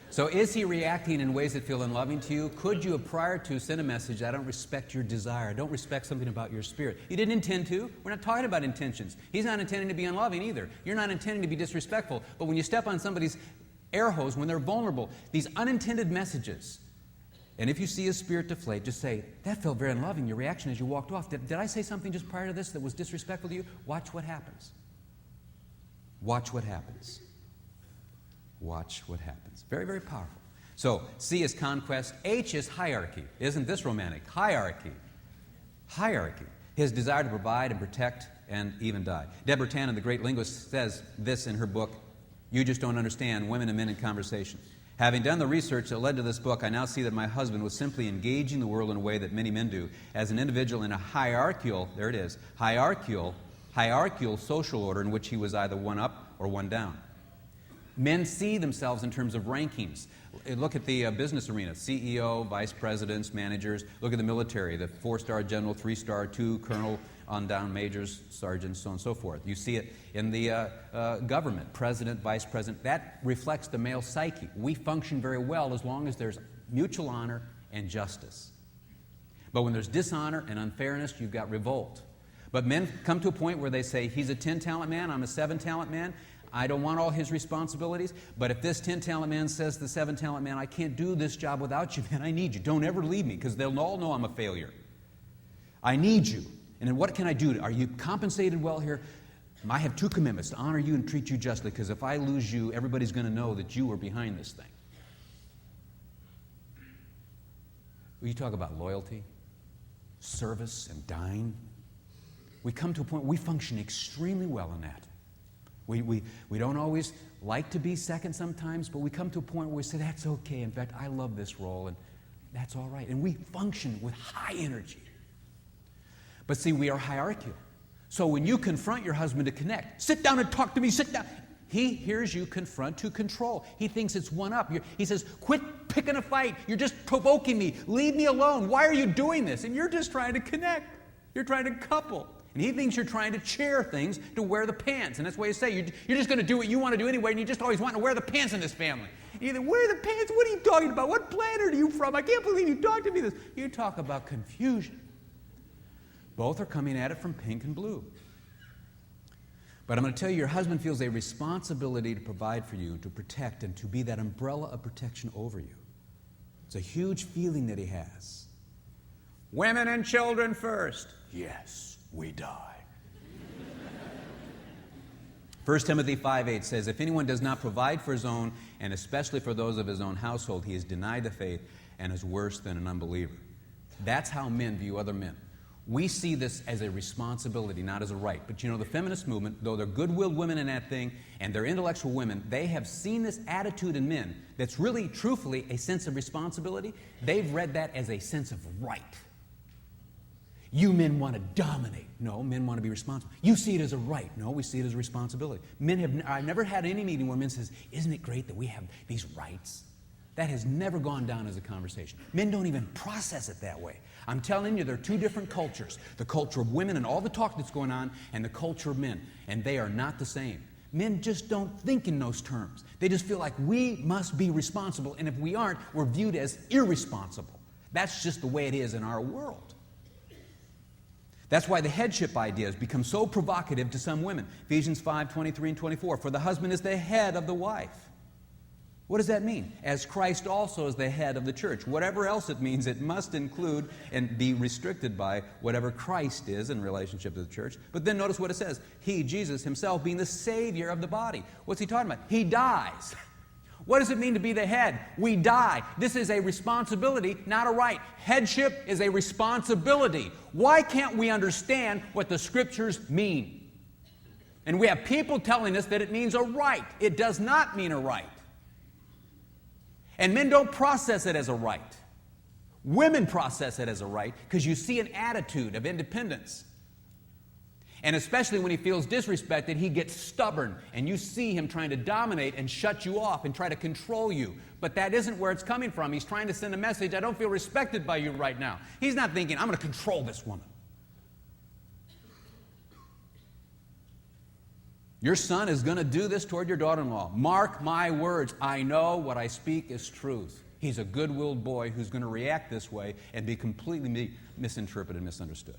So is he reacting in ways that feel unloving to you? Could you, prior to, send a message, I don't respect your desire. I don't respect something about your spirit. You didn't intend to. We're not talking about intentions. He's not intending to be unloving either. You're not intending to be disrespectful. But when you step on somebody's air hose, when they're vulnerable, these unintended messages, and if you see his spirit deflate, just say, that felt very unloving, your reaction as you walked off. Did I say something just prior to this that was disrespectful to you? Watch what happens. Watch what happens. Watch what happens. Very, very powerful. So, C is conquest. H is hierarchy. Isn't this romantic? Hierarchy. Hierarchy. His desire to provide and protect and even die. Deborah Tannen, the great linguist, says this in her book, You Just Don't Understand, Women and Men in Conversation. Having done the research that led to this book, I now see that my husband was simply engaging the world in a way that many men do, as an individual in a hierarchical, there it is, hierarchical social order in which he was either one up or one down. Men see themselves in terms of rankings. Look at the business arena, CEO, vice presidents, managers. Look at the military, the 4-star general, 3-star, 2, colonel, on down, majors, sergeants, so on and so forth. You see it in the government, president, vice president. That reflects the male psyche. We function very well as long as there's mutual honor and justice. But when there's dishonor and unfairness, you've got revolt. But men come to a point where they say, he's a 10-talent man, I'm a 7-talent man. I don't want all his responsibilities, but if this 10-talent man says to the 7-talent man, I can't do this job without you, man, I need you. Don't ever leave me, because they'll all know I'm a failure. I need you. And then what can I do? Are you compensated well here? I have 2 commitments, to honor you and treat you justly, because if I lose you, everybody's going to know that you were behind this thing. Will you talk about loyalty, service, and dying? We come to a point where we function extremely well in that. We don't always like to be second sometimes, but we come to a point where we say, that's okay. In fact, I love this role, and that's all right. And we function with high energy. But see, we are hierarchical. So when you confront your husband to connect, sit down and talk to me, sit down. He hears you confront to control. He thinks it's one up. He says, quit picking a fight. You're just provoking me. Leave me alone. Why are you doing this? And you're just trying to connect. You're trying to couple. And he thinks you're trying to chair things to wear the pants. And that's why you say you're just going to do what you want to do anyway, and you just always want to wear the pants in this family. And you think, wear the pants? What are you talking about? What planet are you from? I can't believe you talked to me this. You talk about confusion. Both are coming at it from pink and blue. But I'm going to tell you, your husband feels a responsibility to provide for you, to protect, and to be that umbrella of protection over you. It's a huge feeling that he has. Women and children first. Yes. We die. 1 Timothy 5:8 says, if anyone does not provide for his own, and especially for those of his own household, he is denied the faith and is worse than an unbeliever. That's how men view other men. We see this as a responsibility, not as a right. But you know, the feminist movement, though they're good-willed women in that thing, and they're intellectual women, they have seen this attitude in men that's really, truthfully, a sense of responsibility. They've read that as a sense of right. You men want to dominate. No, men want to be responsible. You see it as a right. No, we see it as a responsibility. I've never had any meeting where men says, isn't it great that we have these rights? That has never gone down as a conversation. Men don't even process it that way. I'm telling you, there are 2 different cultures. The culture of women and all the talk that's going on, and the culture of men. And they are not the same. Men just don't think in those terms. They just feel like we must be responsible, and if we aren't, we're viewed as irresponsible. That's just the way it is in our world. That's why the headship idea has become so provocative to some women. Ephesians 5:23 and 24. For the husband is the head of the wife. What does that mean? As Christ also is the head of the church. Whatever else it means, it must include and be restricted by whatever Christ is in relationship to the church. But then notice what it says. He, Jesus himself, being the Savior of the body. What's he talking about? He dies. What does it mean to be the head? We die. This is a responsibility, not a right. Headship is a responsibility. Why can't we understand what the Scriptures mean? And we have people telling us that it means a right. It does not mean a right. And men don't process it as a right. Women process it as a right because you see an attitude of independence. And especially when he feels disrespected, he gets stubborn. And you see him trying to dominate and shut you off and try to control you. But that isn't where it's coming from. He's trying to send a message, I don't feel respected by you right now. He's not thinking, I'm going to control this woman. Your son is going to do this toward your daughter-in-law. Mark my words. I know what I speak is truth. He's a good-willed boy who's going to react this way and be completely misinterpreted and misunderstood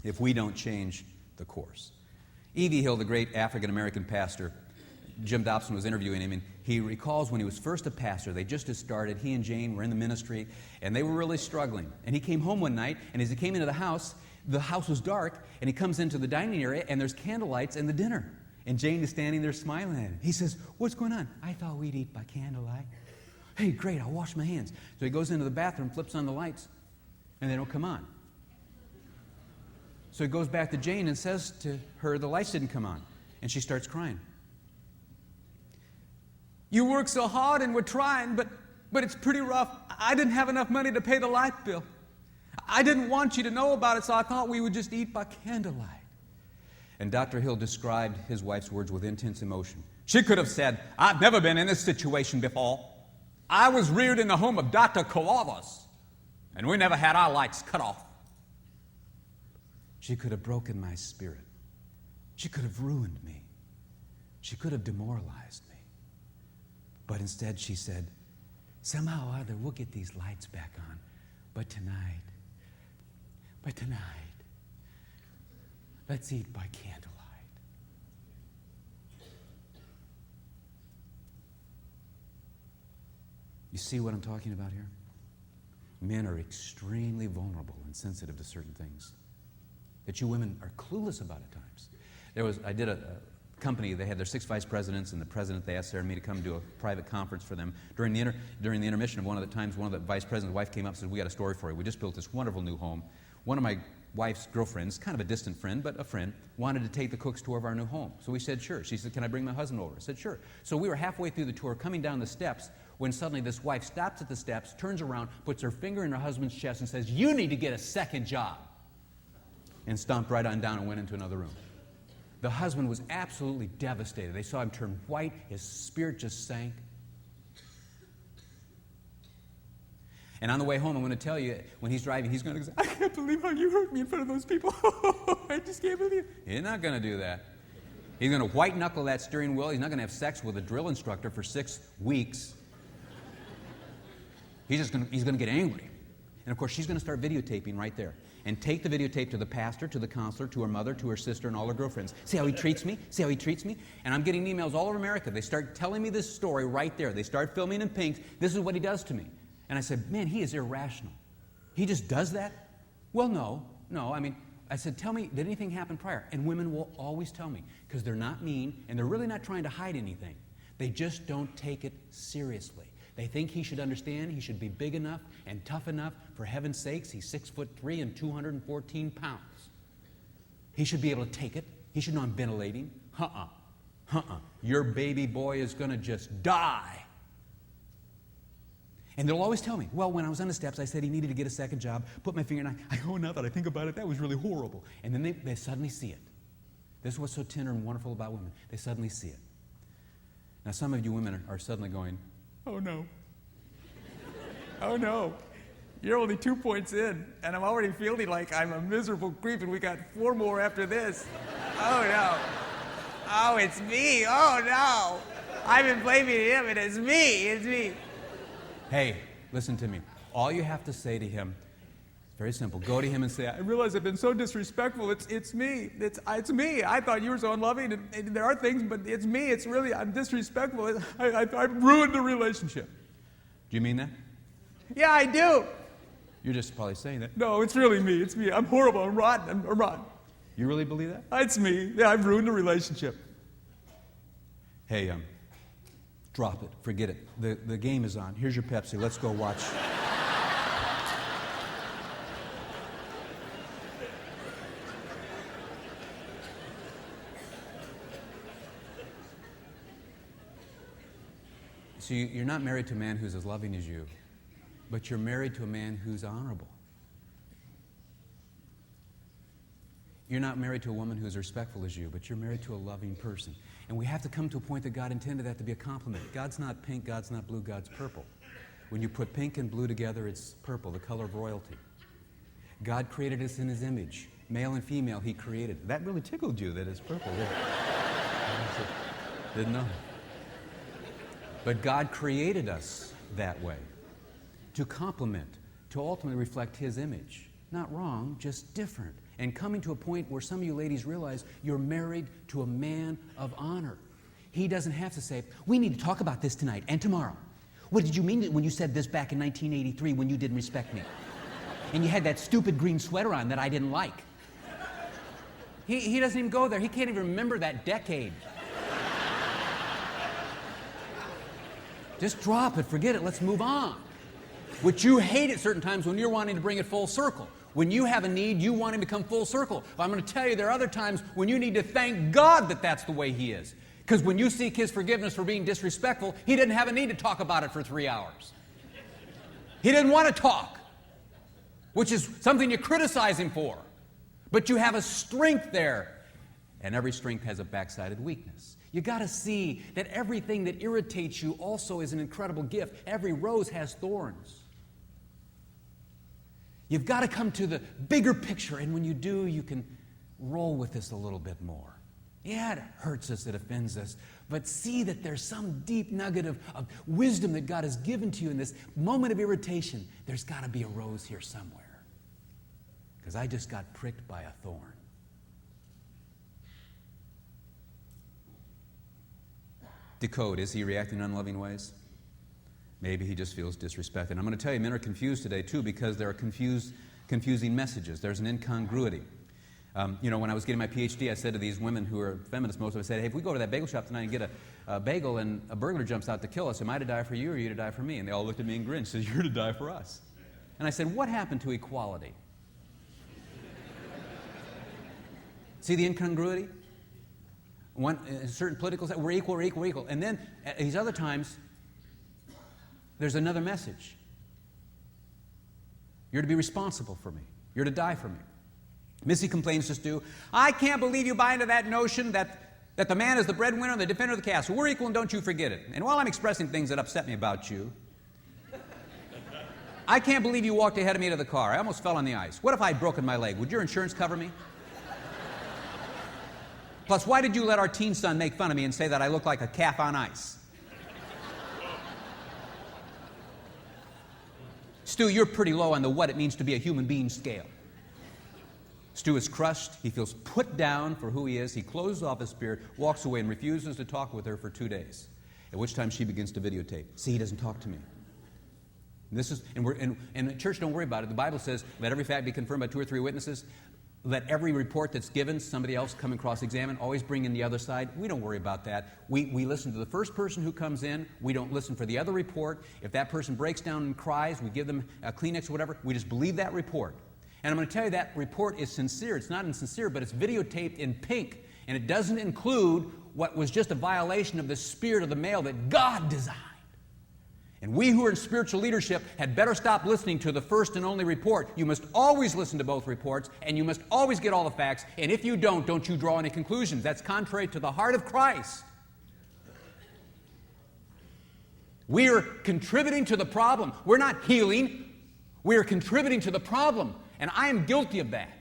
if we don't change the course. E.V. Hill, the great African-American pastor, Jim Dobson was interviewing him, and he recalls when he was first a pastor, they just had started, he and Jane were in the ministry, and they were really struggling. And he came home one night, and as he came into the house was dark, and he comes into the dining area, and there's candlelights and the dinner. And Jane is standing there smiling at him. He says, "What's going on?" "I thought we'd eat by candlelight." "Hey, great, I'll wash my hands." So he goes into the bathroom, flips on the lights, and they don't come on. So he goes back to Jane and says to her, the lights didn't come on. And she starts crying. "You work so hard and we're trying, but it's pretty rough. I didn't have enough money to pay the light bill. I didn't want you to know about it, so I thought we would just eat by candlelight." And Dr. Hill described his wife's words with intense emotion. She could have said, "I've never been in this situation before. I was reared in the home of Dr. Calavas, and we never had our lights cut off." She could have broken my spirit. She could have ruined me. She could have demoralized me. But instead she said, "Somehow or other we'll get these lights back on. But tonight, let's eat by candlelight." You see what I'm talking about here? Men are extremely vulnerable and sensitive to certain things that you women are clueless about at times. I did a company, they had their 6 vice presidents, and the president, they asked Sarah and me to come do a private conference for them. During the intermission of one of the times, one of the vice president's wife came up and said, "We got a story for you. We just built this wonderful new home. One of my wife's girlfriends, kind of a distant friend, but a friend, wanted to take the cook's tour of our new home." So we said, "Sure." She said, "Can I bring my husband over?" I said, "Sure." So we were halfway through the tour, coming down the steps, when suddenly this wife stops at the steps, turns around, puts her finger in her husband's chest and says, "You need to get a second job." And stomped right on down and went into another room. The husband was absolutely devastated. They saw him turn white. His spirit just sank. And on the way home, I'm going to tell you, when he's driving, he's going to say, "I can't believe how you hurt me in front of those people. I just can't believe it." He's not going to do that. He's going to white-knuckle that steering wheel. He's not going to have sex with a drill instructor for 6 weeks. He's going to get angry. And, of course, she's going to start videotaping right there. And take the videotape to the pastor, to the counselor, to her mother, to her sister, and all her girlfriends. "See how he treats me? See how he treats me?" And I'm getting emails all over America. They start telling me this story right there. They start filming in pink. "This is what he does to me." And I said, "Man, he is irrational. He just does that?" "Well, no. I said, "Tell me, did anything happen prior?" And women will always tell me, because they're not mean, and they're really not trying to hide anything. They just don't take it seriously. They think he should understand, he should be big enough and tough enough. For heaven's sakes, he's 6'3" and 214 pounds. He should be able to take it. He should know I'm ventilating. Your baby boy is going to just die. And they'll always tell me, "Well, when I was on the steps, I said he needed to get a second job, put my finger in, now that I think about it, that was really horrible." And then they suddenly see it. This is what's so tender and wonderful about women. They suddenly see it. Now, some of you women are suddenly going, "Oh, no. Oh, no. You're only 2 points in, and I'm already feeling like I'm a miserable creep, and we got 4 more after this. Oh, no. Oh, it's me. Oh, no. I've been blaming him, and it's me. Hey, listen to me. All you have to say to him, very simple. Go to him and say, "I realize I've been so disrespectful. It's me. It's me. I thought you were so unloving, and there are things, but it's me. It's really, I'm disrespectful. I've ruined the relationship." Do you mean that? "Yeah, I do." You're just probably saying that. "No, it's really me. It's me. I'm horrible. I'm rotten. I'm rotten." You really believe that? "It's me. Yeah, I've ruined the relationship." Hey, drop it. Forget it. The game is on. Here's your Pepsi. Let's go watch. So you're not married to a man who's as loving as you, but you're married to a man who's honorable. You're not married to a woman who's respectful as you, but you're married to a loving person. And we have to come to a point that God intended that to be a compliment. God's not pink, God's not blue, God's purple. When you put pink and blue together, it's purple, the color of royalty. God created us in His image. Male and female, He created. That really tickled you that it's purple. Yeah. Didn't know. But God created us that way, to complement, to ultimately reflect His image. Not wrong, just different. And coming to a point where some of you ladies realize you're married to a man of honor. He doesn't have to say, "We need to talk about this tonight and tomorrow. What did you mean when you said this back in 1983 when you didn't respect me? And you had that stupid green sweater on that I didn't like." He doesn't even go there. He can't even remember that decade. Just drop it, forget it, let's move on. Which you hate at certain times when you're wanting to bring it full circle. When you have a need, you want him to come full circle. But I'm going to tell you, there are other times when you need to thank God that that's the way he is. Because when you seek his forgiveness for being disrespectful, he didn't have a need to talk about it for 3 hours. He didn't want to talk, which is something you criticize him for. But you have a strength there. And every strength has a backsided weakness. You got to see that everything that irritates you also is an incredible gift. Every rose has thorns. You've got to come to the bigger picture, and when you do, you can roll with this a little bit more. Yeah, it hurts us, it offends us, but see that there's some deep nugget of wisdom that God has given to you in this moment of irritation. There's got to be a rose here somewhere, because I just got pricked by a thorn. Decode, is he reacting in unloving ways? Maybe he just feels disrespected. I'm going to tell you, men are confused today, too, because there are confusing messages. There's an incongruity. When I was getting my PhD, I said to these women who are feminists, most of them, I said, hey, if we go to that bagel shop tonight and get a bagel and a burglar jumps out to kill us, am I to die for you or are you to die for me? And they all looked at me and grinned and said, you're to die for us. And I said, what happened to equality? See the incongruity? Certain political, we're equal, we're equal, we're equal. And then at these other times, there's another message. You're to be responsible for me. You're to die for me. Missy complains to Stu, I can't believe you buy into that notion that the man is the breadwinner and the defender of the castle. We're equal and don't you forget it. And while I'm expressing things that upset me about you, I can't believe you walked ahead of me to the car. I almost fell on the ice. What if I'd broken my leg? Would your insurance cover me? Plus, why did you let our teen son make fun of me and say that I look like a calf on ice? Stu, you're pretty low on the what it means to be a human being scale. Stu is crushed. He feels put down for who he is. He closes off his spirit, walks away, and refuses to talk with her for 2 days, at which time she begins to videotape. See, he doesn't talk to me. And the church, don't worry about it. The Bible says, let every fact be confirmed by 2 or 3 witnesses. Let every report that's given, somebody else come and cross-examine. Always bring in the other side. We don't worry about that. We listen to the first person who comes in. We don't listen for the other report. If that person breaks down and cries, we give them a Kleenex or whatever. We just believe that report. And I'm going to tell you that report is sincere. It's not insincere, but it's videotaped in pink. And it doesn't include what was just a violation of the spirit of the male that God designed. And we who are in spiritual leadership had better stop listening to the first and only report. You must always listen to both reports, and you must always get all the facts. And if you don't you draw any conclusions. That's contrary to the heart of Christ. We are contributing to the problem. We're not healing. We are contributing to the problem. And I am guilty of that.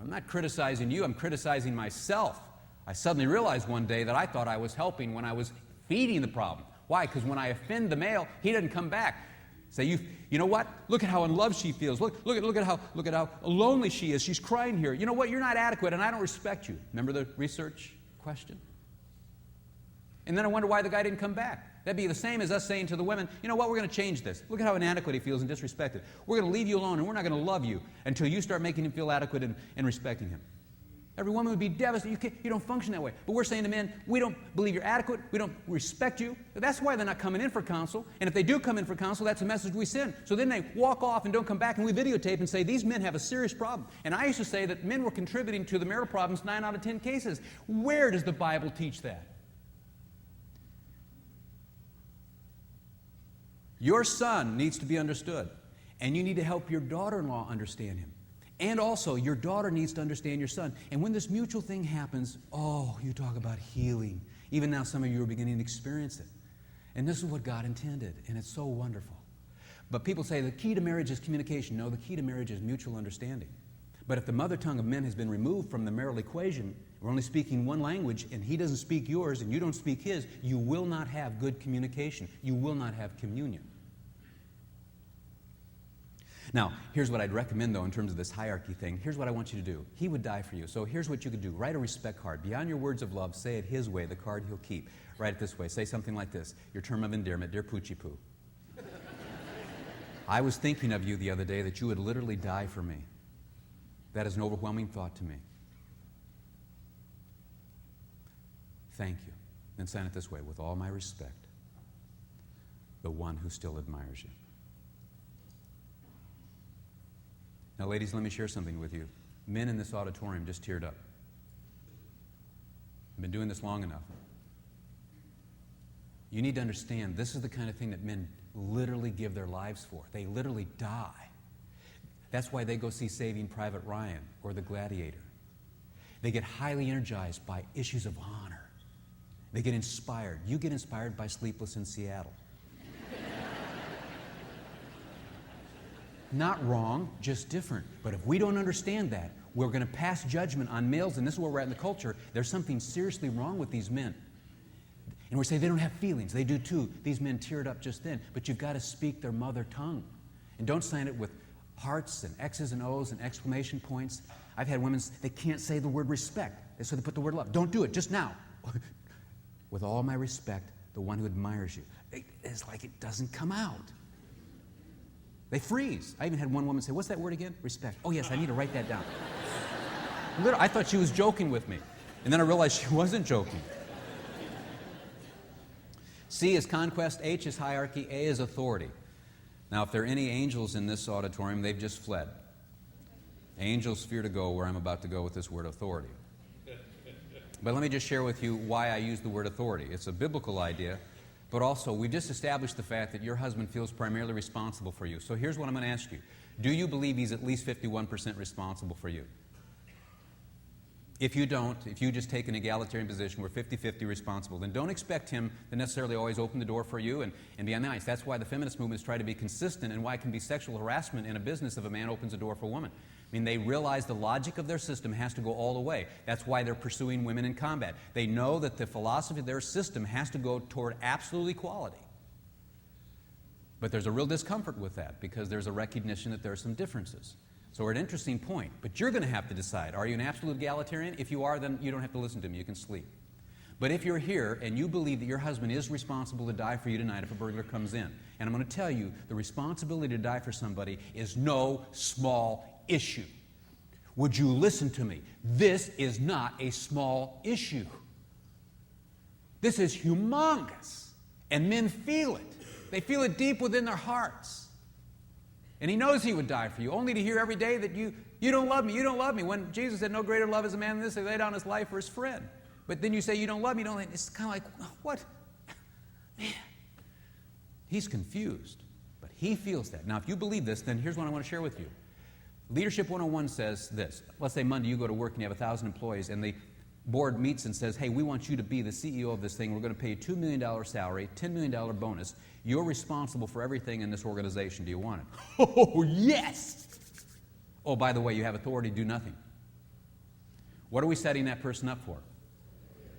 I'm not criticizing you. I'm criticizing myself. I suddenly realized one day that I thought I was helping when I was feeding the problem. Why? Because when I offend the male, he doesn't come back. Say, you know what? Look at how unloved she feels. Look at how lonely she is. She's crying here. You know what? You're not adequate, and I don't respect you. Remember the research question? And then I wonder why the guy didn't come back. That'd be the same as us saying to the women, you know what? We're going to change this. Look at how inadequate he feels and disrespected. We're going to leave you alone, and we're not going to love you until you start making him feel adequate and respecting him. Every woman would be devastated. You don't function that way. But we're saying to men, we don't believe you're adequate. We don't respect you. That's why they're not coming in for counsel. And if they do come in for counsel, that's a message we send. So then they walk off and don't come back, and we videotape and say, these men have a serious problem. And I used to say that men were contributing to the marital problems 9 out of 10 cases. Where does the Bible teach that? Your son needs to be understood. And you need to help your daughter-in-law understand him. And also, your daughter needs to understand your son. And when this mutual thing happens, you talk about healing. Even now, some of you are beginning to experience it. And this is what God intended, and it's so wonderful. But people say the key to marriage is communication. No, the key to marriage is mutual understanding. But if the mother tongue of men has been removed from the marital equation, we're only speaking one language, and he doesn't speak yours, and you don't speak his, you will not have good communication. You will not have communion. Now, here's what I'd recommend, though, in terms of this hierarchy thing. Here's what I want you to do. He would die for you. So here's what you could do. Write a respect card. Beyond your words of love, say it his way, the card he'll keep. Write it this way. Say something like this. Your term of endearment, Dear Poochie Poo. I was thinking of you the other day that you would literally die for me. That is an overwhelming thought to me. Thank you. Then sign it this way. With all my respect, the one who still admires you. Now, ladies, let me share something with you. Men in this auditorium just teared up. I've been doing this long enough. You need to understand this is the kind of thing that men literally give their lives for. They literally die. That's why they go see Saving Private Ryan or The Gladiator. They get highly energized by issues of honor. They get inspired. You get inspired by Sleepless in Seattle. Not wrong, just different. But if we don't understand that, we're going to pass judgment on males, and this is where we're at in the culture. There's something seriously wrong with these men. And we say they don't have feelings. They do too. These men teared up just then. But you've got to speak their mother tongue. And don't sign it with hearts and X's and O's and exclamation points. I've had women, they can't say the word respect. So they put the word love. Don't do it, just now. With all my respect, the one who admires you. It's like it doesn't come out. They freeze. I even had one woman say, what's that word again? Respect. Oh, yes, I need to write that down. Literally, I thought she was joking with me. And then I realized she wasn't joking. C is conquest, H is hierarchy, A is authority. Now, if there are any angels in this auditorium, they've just fled. Angels fear to go where I'm about to go with this word authority. But let me just share with you why I use the word authority. It's a biblical idea, but also we've just established the fact that your husband feels primarily responsible for you. So here's what I'm going to ask you. Do you believe he's at least 51% responsible for you? If you don't, if you just take an egalitarian position, we're 50-50 responsible, then don't expect him to necessarily always open the door for you and be nice. That's why the feminist movement is trying to be consistent and why it can be sexual harassment in a business if a man opens a door for a woman. I mean, they realize the logic of their system has to go all the way. That's why they're pursuing women in combat. They know that the philosophy of their system has to go toward absolute equality. But there's a real discomfort with that because there's a recognition that there are some differences. So we're at an interesting point. But you're going to have to decide, are you an absolute egalitarian? If you are, then you don't have to listen to me. You can sleep. But if you're here and you believe that your husband is responsible to die for you tonight if a burglar comes in, and I'm going to tell you, the responsibility to die for somebody is no small issue. Would you listen to me? This is not a small issue. This is humongous. And men feel it. They feel it deep within their hearts. And he knows he would die for you, only to hear every day that you don't love me, you don't love me. When Jesus said, no greater love is a man than this, he laid down his life for his friend. But then you say, you don't love me, you don't love me. It's kind of like, what? Man. He's confused, but he feels that. Now, if you believe this, then here's what I want to share with you. Leadership 101 says this. Let's say Monday you go to work and you have 1,000 employees, and the board meets and says, hey, we want you to be the CEO of this thing. We're going to pay you $2 million salary, $10 million bonus. You're responsible for everything in this organization. Do you want it? Oh, yes! Oh, by the way, you have authority to do nothing. What are we setting that person up for?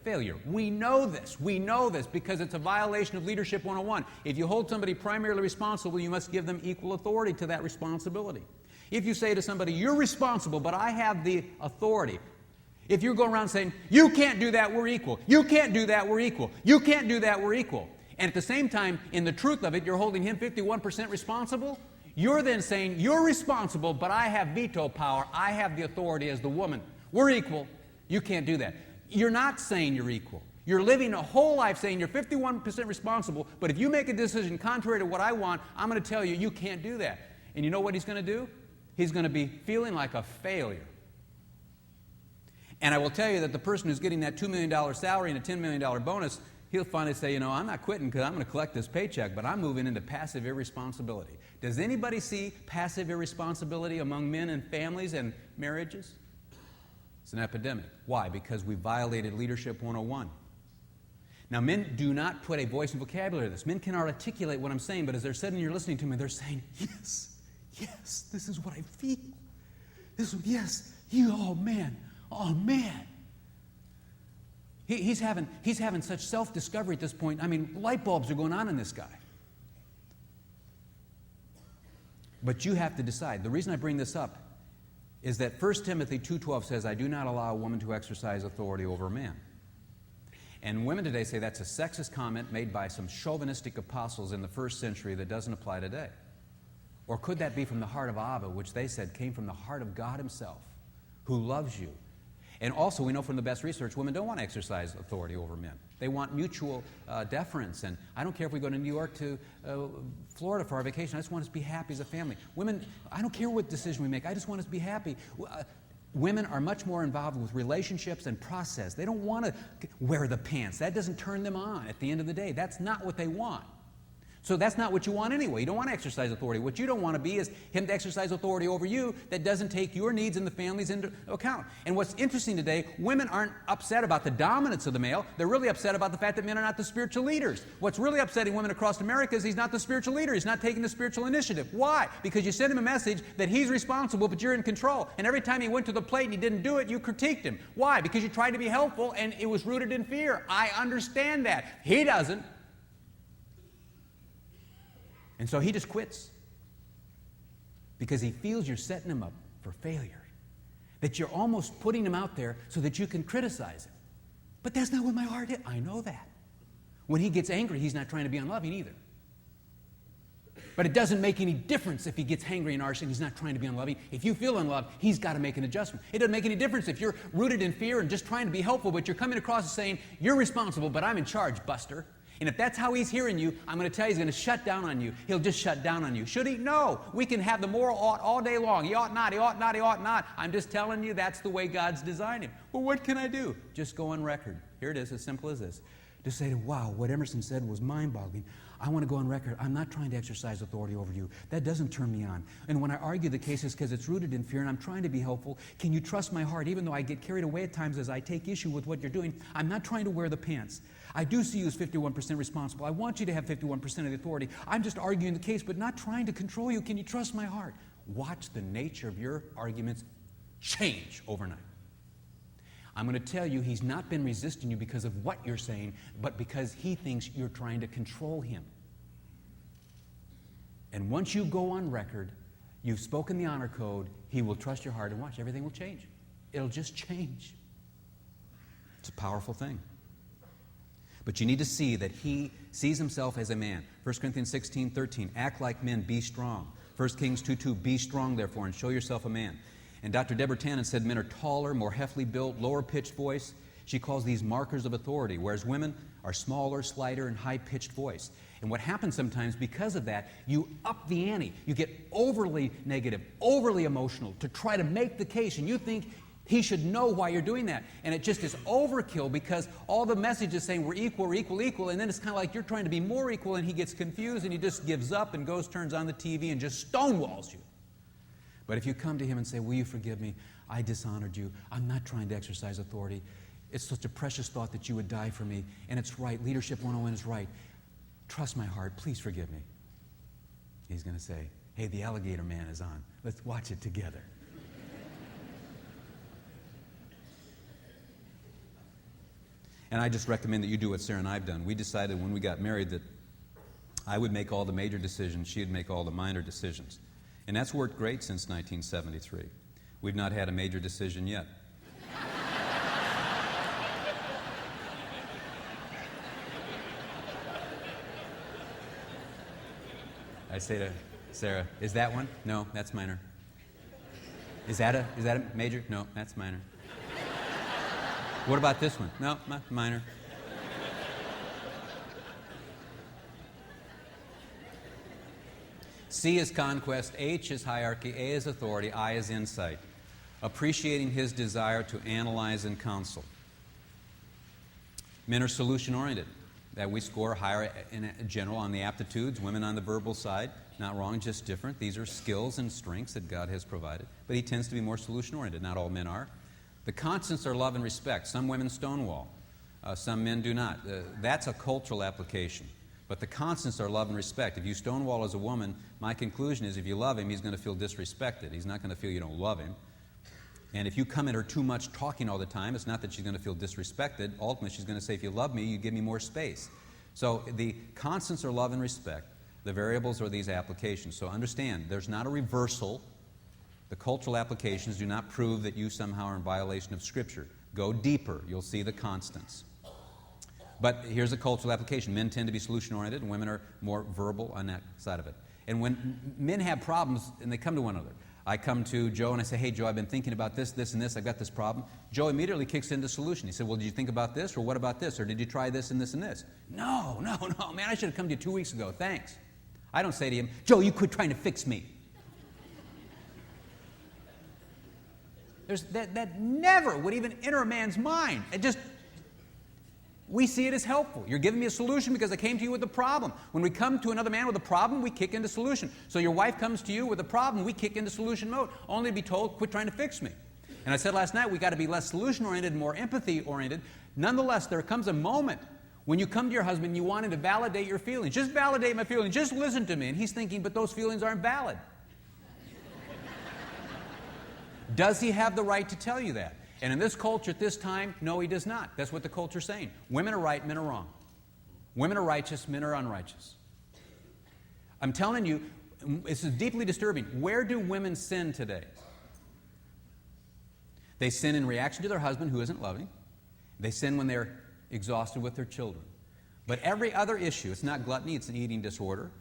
Failure. We know this. We know this because it's a violation of Leadership 101. If you hold somebody primarily responsible, you must give them equal authority to that responsibility. If you say to somebody, you're responsible, but I have the authority. If you go around saying, you can't do that, we're equal. You can't do that, we're equal. You can't do that, we're equal. And at the same time, in the truth of it, you're holding him 51% responsible. You're then saying, you're responsible, but I have veto power. I have the authority as the woman. We're equal. You can't do that. You're not saying you're equal. You're living a whole life saying you're 51% responsible, but if you make a decision contrary to what I want, I'm going to tell you, you can't do that. And you know what he's going to do? He's going to be feeling like a failure. And I will tell you that the person who's getting that $2 million salary and a $10 million bonus, he'll finally say, you know, I'm not quitting because I'm going to collect this paycheck, but I'm moving into passive irresponsibility. Does anybody see passive irresponsibility among men and families and marriages? It's an epidemic. Why? Because we violated Leadership 101. Now, men do not put a voice and vocabulary to this. Men can articulate what I'm saying, but as they're sitting here listening to me, they're saying, yes, yes, this is what I feel. Yes, oh man. Oh, man. He's having such self-discovery at this point. I mean, light bulbs are going on in this guy. But you have to decide. The reason I bring this up is that 1 Timothy 2:12 says, I do not allow a woman to exercise authority over a man. And women today say that's a sexist comment made by some chauvinistic apostles in the first century that doesn't apply today. Or could that be from the heart of Abba, which they said came from the heart of God himself, who loves you? And also, we know from the best research, women don't want to exercise authority over men. They want mutual deference. And I don't care if we go to New York to Florida for our vacation. I just want us to be happy as a family. Women, I don't care what decision we make. I just want us to be happy. Women are much more involved with relationships and process. They don't want to wear the pants. That doesn't turn them on at the end of the day. That's not what they want. So that's not what you want anyway. You don't want to exercise authority. What you don't want to be is him to exercise authority over you that doesn't take your needs and the family's into account. And what's interesting today, women aren't upset about the dominance of the male. They're really upset about the fact that men are not the spiritual leaders. What's really upsetting women across America is he's not the spiritual leader. He's not taking the spiritual initiative. Why? Because you sent him a message that he's responsible, but you're in control. And every time he went to the plate and he didn't do it, you critiqued him. Why? Because you tried to be helpful and it was rooted in fear. I understand that. He doesn't. And so he just quits because he feels you're setting him up for failure, that you're almost putting him out there so that you can criticize him. But that's not what my heart is. I know that. When he gets angry, he's not trying to be unloving either. But it doesn't make any difference if he gets hangry and harsh and he's not trying to be unloving. If you feel unloved, he's got to make an adjustment. It doesn't make any difference if you're rooted in fear and just trying to be helpful, but you're coming across as saying, you're responsible, but I'm in charge, Buster. And if that's how he's hearing you, I'm going to tell you he's going to shut down on you. He'll just shut down on you. Should he? No. We can have the moral ought all day long. He ought not, he ought not, he ought not. I'm just telling you that's the way God's designed him. Well, what can I do? Just go on record. Here it is, as simple as this. Just say, wow, what Emerson said was mind-boggling. I want to go on record. I'm not trying to exercise authority over you. That doesn't turn me on. And when I argue the case, it's because it's rooted in fear and I'm trying to be helpful. Can you trust my heart? Even though I get carried away at times as I take issue with what you're doing, I'm not trying to wear the pants. I do see you as 51% responsible. I want you to have 51% of the authority. I'm just arguing the case, but not trying to control you. Can you trust my heart? Watch the nature of your arguments change overnight. I'm going to tell you he's not been resisting you because of what you're saying, but because he thinks you're trying to control him. And once you go on record, you've spoken the honor code, he will trust your heart and watch. Everything will change. It'll just change. It's a powerful thing. But you need to see that he sees himself as a man. 1 Corinthians 16:13, act like men, be strong. 1 Kings 2:2, be strong, therefore, and show yourself a man. And Dr. Deborah Tannen said men are taller, more heftily built, lower-pitched voice. She calls these markers of authority, whereas women are smaller, slighter, and high-pitched voice. And what happens sometimes because of that, you up the ante. You get overly negative, overly emotional to try to make the case, and you think he should know why you're doing that. And it just is overkill because all the message is saying we're equal, and then it's kind of like you're trying to be more equal, and he gets confused, and he just gives up and goes, turns on the TV, and just stonewalls you. But if you come to him and say, will you forgive me? I dishonored you. I'm not trying to exercise authority. It's such a precious thought that you would die for me, and it's right. Leadership 101 is right. Trust my heart. Please forgive me. He's going to say, hey, the alligator man is on. Let's watch it together. And I just recommend that you do what Sarah and I have done. We decided when we got married that I would make all the major decisions, she would make all the minor decisions. And that's worked great since 1973. We've not had a major decision yet. I say to Sarah, is that one? No, that's minor. Is that a major? No, that's minor. What about this one? No, minor. C is conquest, H is hierarchy, A is authority, I is insight. Appreciating his desire to analyze and counsel. Men are solution-oriented. That we score higher in general on the aptitudes, women on the verbal side. Not wrong, just different. These are skills and strengths that God has provided. But he tends to be more solution-oriented. Not all men are. The constants are love and respect. Some women stonewall. Some men do not. That's a cultural application. But the constants are love and respect. If you stonewall as a woman, my conclusion is if you love him, he's going to feel disrespected. He's not going to feel you don't love him. And if you come at her too much talking all the time, it's not that she's going to feel disrespected. Ultimately, she's going to say, if you love me, you give me more space. So the constants are love and respect. The variables are these applications. So understand, there's not a reversal. The cultural applications do not prove that you somehow are in violation of Scripture. Go deeper. You'll see the constants. But here's a cultural application. Men tend to be solution-oriented, and women are more verbal on that side of it. And when men have problems, and they come to one another, I come to Joe and I say, hey, Joe, I've been thinking about this, this, and this. I've got this problem. Joe immediately kicks in the solution. He said, well, did you think about this, or what about this, or did you try this and this and this? No, man, I should have come to you 2 weeks ago. Thanks. I don't say to him, Joe, you quit trying to fix me. That never would even enter a man's mind. We see it as helpful. You're giving me a solution because I came to you with a problem. When we come to another man with a problem, we kick into solution. So your wife comes to you with a problem, we kick into solution mode, only to be told, quit trying to fix me. And I said last night, we got to be less solution-oriented, more empathy-oriented. Nonetheless, there comes a moment when you come to your husband, you want him to validate your feelings. Just validate my feelings. Just listen to me. And he's thinking, but those feelings aren't valid. Does he have the right to tell you that? And in this culture at this time, no, he does not. That's what the culture's saying. Women are right, men are wrong. Women are righteous, men are unrighteous. I'm telling you, this is deeply disturbing. Where do women sin today? They sin in reaction to their husband who isn't loving. They sin when they're exhausted with their children. But every other issue, it's not gluttony, it's an eating disorder.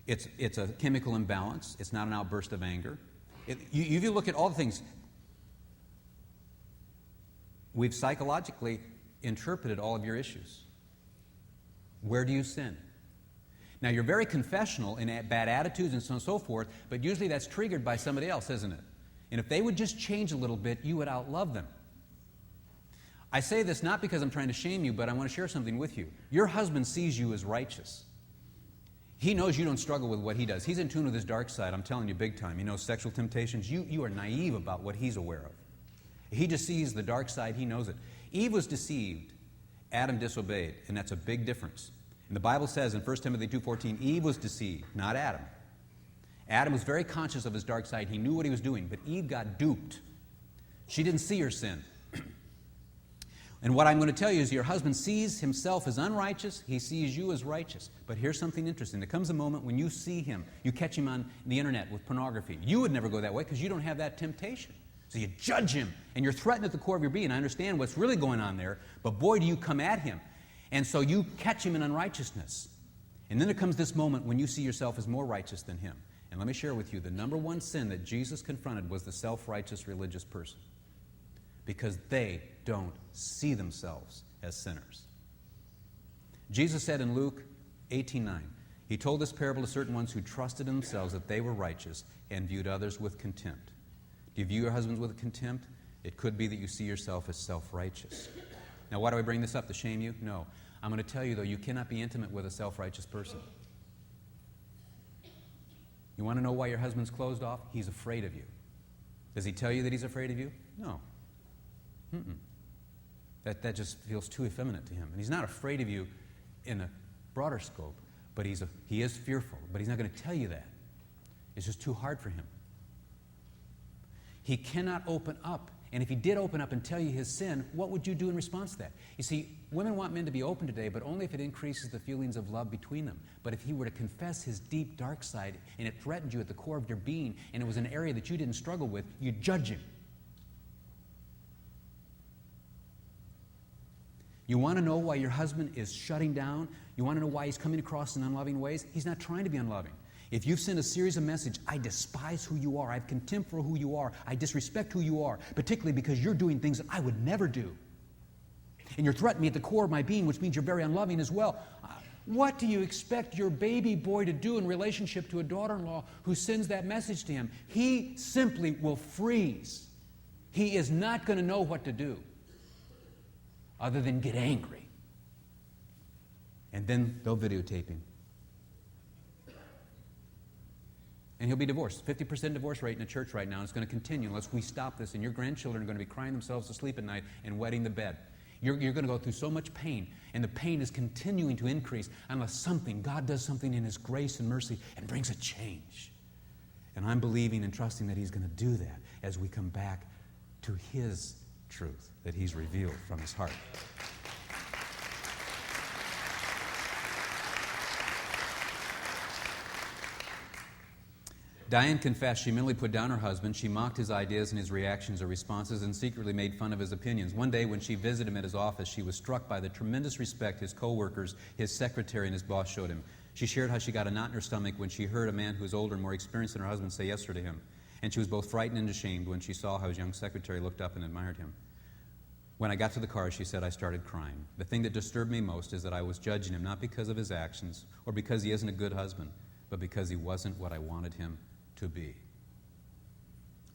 It's a chemical imbalance. It's not an outburst of anger. If you look at all the things, we've psychologically interpreted all of your issues. Where do you sin? Now, you're very confessional in bad attitudes and so on and so forth, but usually that's triggered by somebody else, isn't it? And if they would just change a little bit, you would outlove them. I say this not because I'm trying to shame you, but I want to share something with you. Your husband sees you as righteous. He knows you don't struggle with what he does. He's in tune with his dark side, I'm telling you, big time. He knows sexual temptations. You are naive about what he's aware of. He just sees the dark side. He knows it. Eve was deceived. Adam disobeyed, and that's a big difference. And the Bible says in 1 Timothy 2:14, Eve was deceived, not Adam. Adam was very conscious of his dark side. He knew what he was doing, but Eve got duped. She didn't see her sin. And what I'm going to tell you is your husband sees himself as unrighteous. He sees you as righteous. But here's something interesting. There comes a moment when you see him, you catch him on the internet with pornography. You would never go that way because you don't have that temptation. So you judge him, and you're threatened at the core of your being. I understand what's really going on there, but boy, do you come at him. And so you catch him in unrighteousness. And then there comes this moment when you see yourself as more righteous than him. And let me share with you, the number one sin that Jesus confronted was the self-righteous religious person. Because they don't see themselves as sinners. Jesus said in Luke 18:9, he told this parable to certain ones who trusted in themselves that they were righteous and viewed others with contempt. Do you view your husbands with contempt? It could be that you see yourself as self-righteous. Now, why do I bring this up? To shame you? No. I'm going to tell you, though, you cannot be intimate with a self-righteous person. You want to know why your husband's closed off? He's afraid of you. Does he tell you that he's afraid of you? No. That just feels too effeminate to him. And he's not afraid of you in a broader scope, but he is fearful. But he's not going to tell you that. It's just too hard for him. He cannot open up. And if he did open up and tell you his sin, what would you do in response to that? You see, women want men to be open today, but only if it increases the feelings of love between them. But if he were to confess his deep, dark side, and it threatened you at the core of your being, and it was an area that you didn't struggle with, you'd judge him. You want to know why your husband is shutting down? You want to know why he's coming across in unloving ways? He's not trying to be unloving. If you've sent a series of messages, I despise who you are, I have contempt for who you are, I disrespect who you are, particularly because you're doing things that I would never do. And you're threatening me at the core of my being, which means you're very unloving as well. What do you expect your baby boy to do in relationship to a daughter-in-law who sends that message to him? He simply will freeze. He is not going to know what to do other than get angry. And then they'll videotape him. And he'll be divorced. 50% divorce rate in the church right now. And it's going to continue unless we stop this. And your grandchildren are going to be crying themselves to sleep at night and wetting the bed. You're going to go through so much pain. And the pain is continuing to increase unless God does something in His grace and mercy and brings a change. And I'm believing and trusting that He's going to do that as we come back to His truth that He's revealed from His heart. Diane confessed she mentally put down her husband. She mocked his ideas and his reactions or responses and secretly made fun of his opinions. One day when she visited him at his office, she was struck by the tremendous respect his co-workers, his secretary, and his boss showed him. She shared how she got a knot in her stomach when she heard a man who was older and more experienced than her husband say yes to him. And she was both frightened and ashamed when she saw how his young secretary looked up and admired him. When I got to the car, she said, I started crying. The thing that disturbed me most is that I was judging him not because of his actions or because he isn't a good husband, but because he wasn't what I wanted him to be.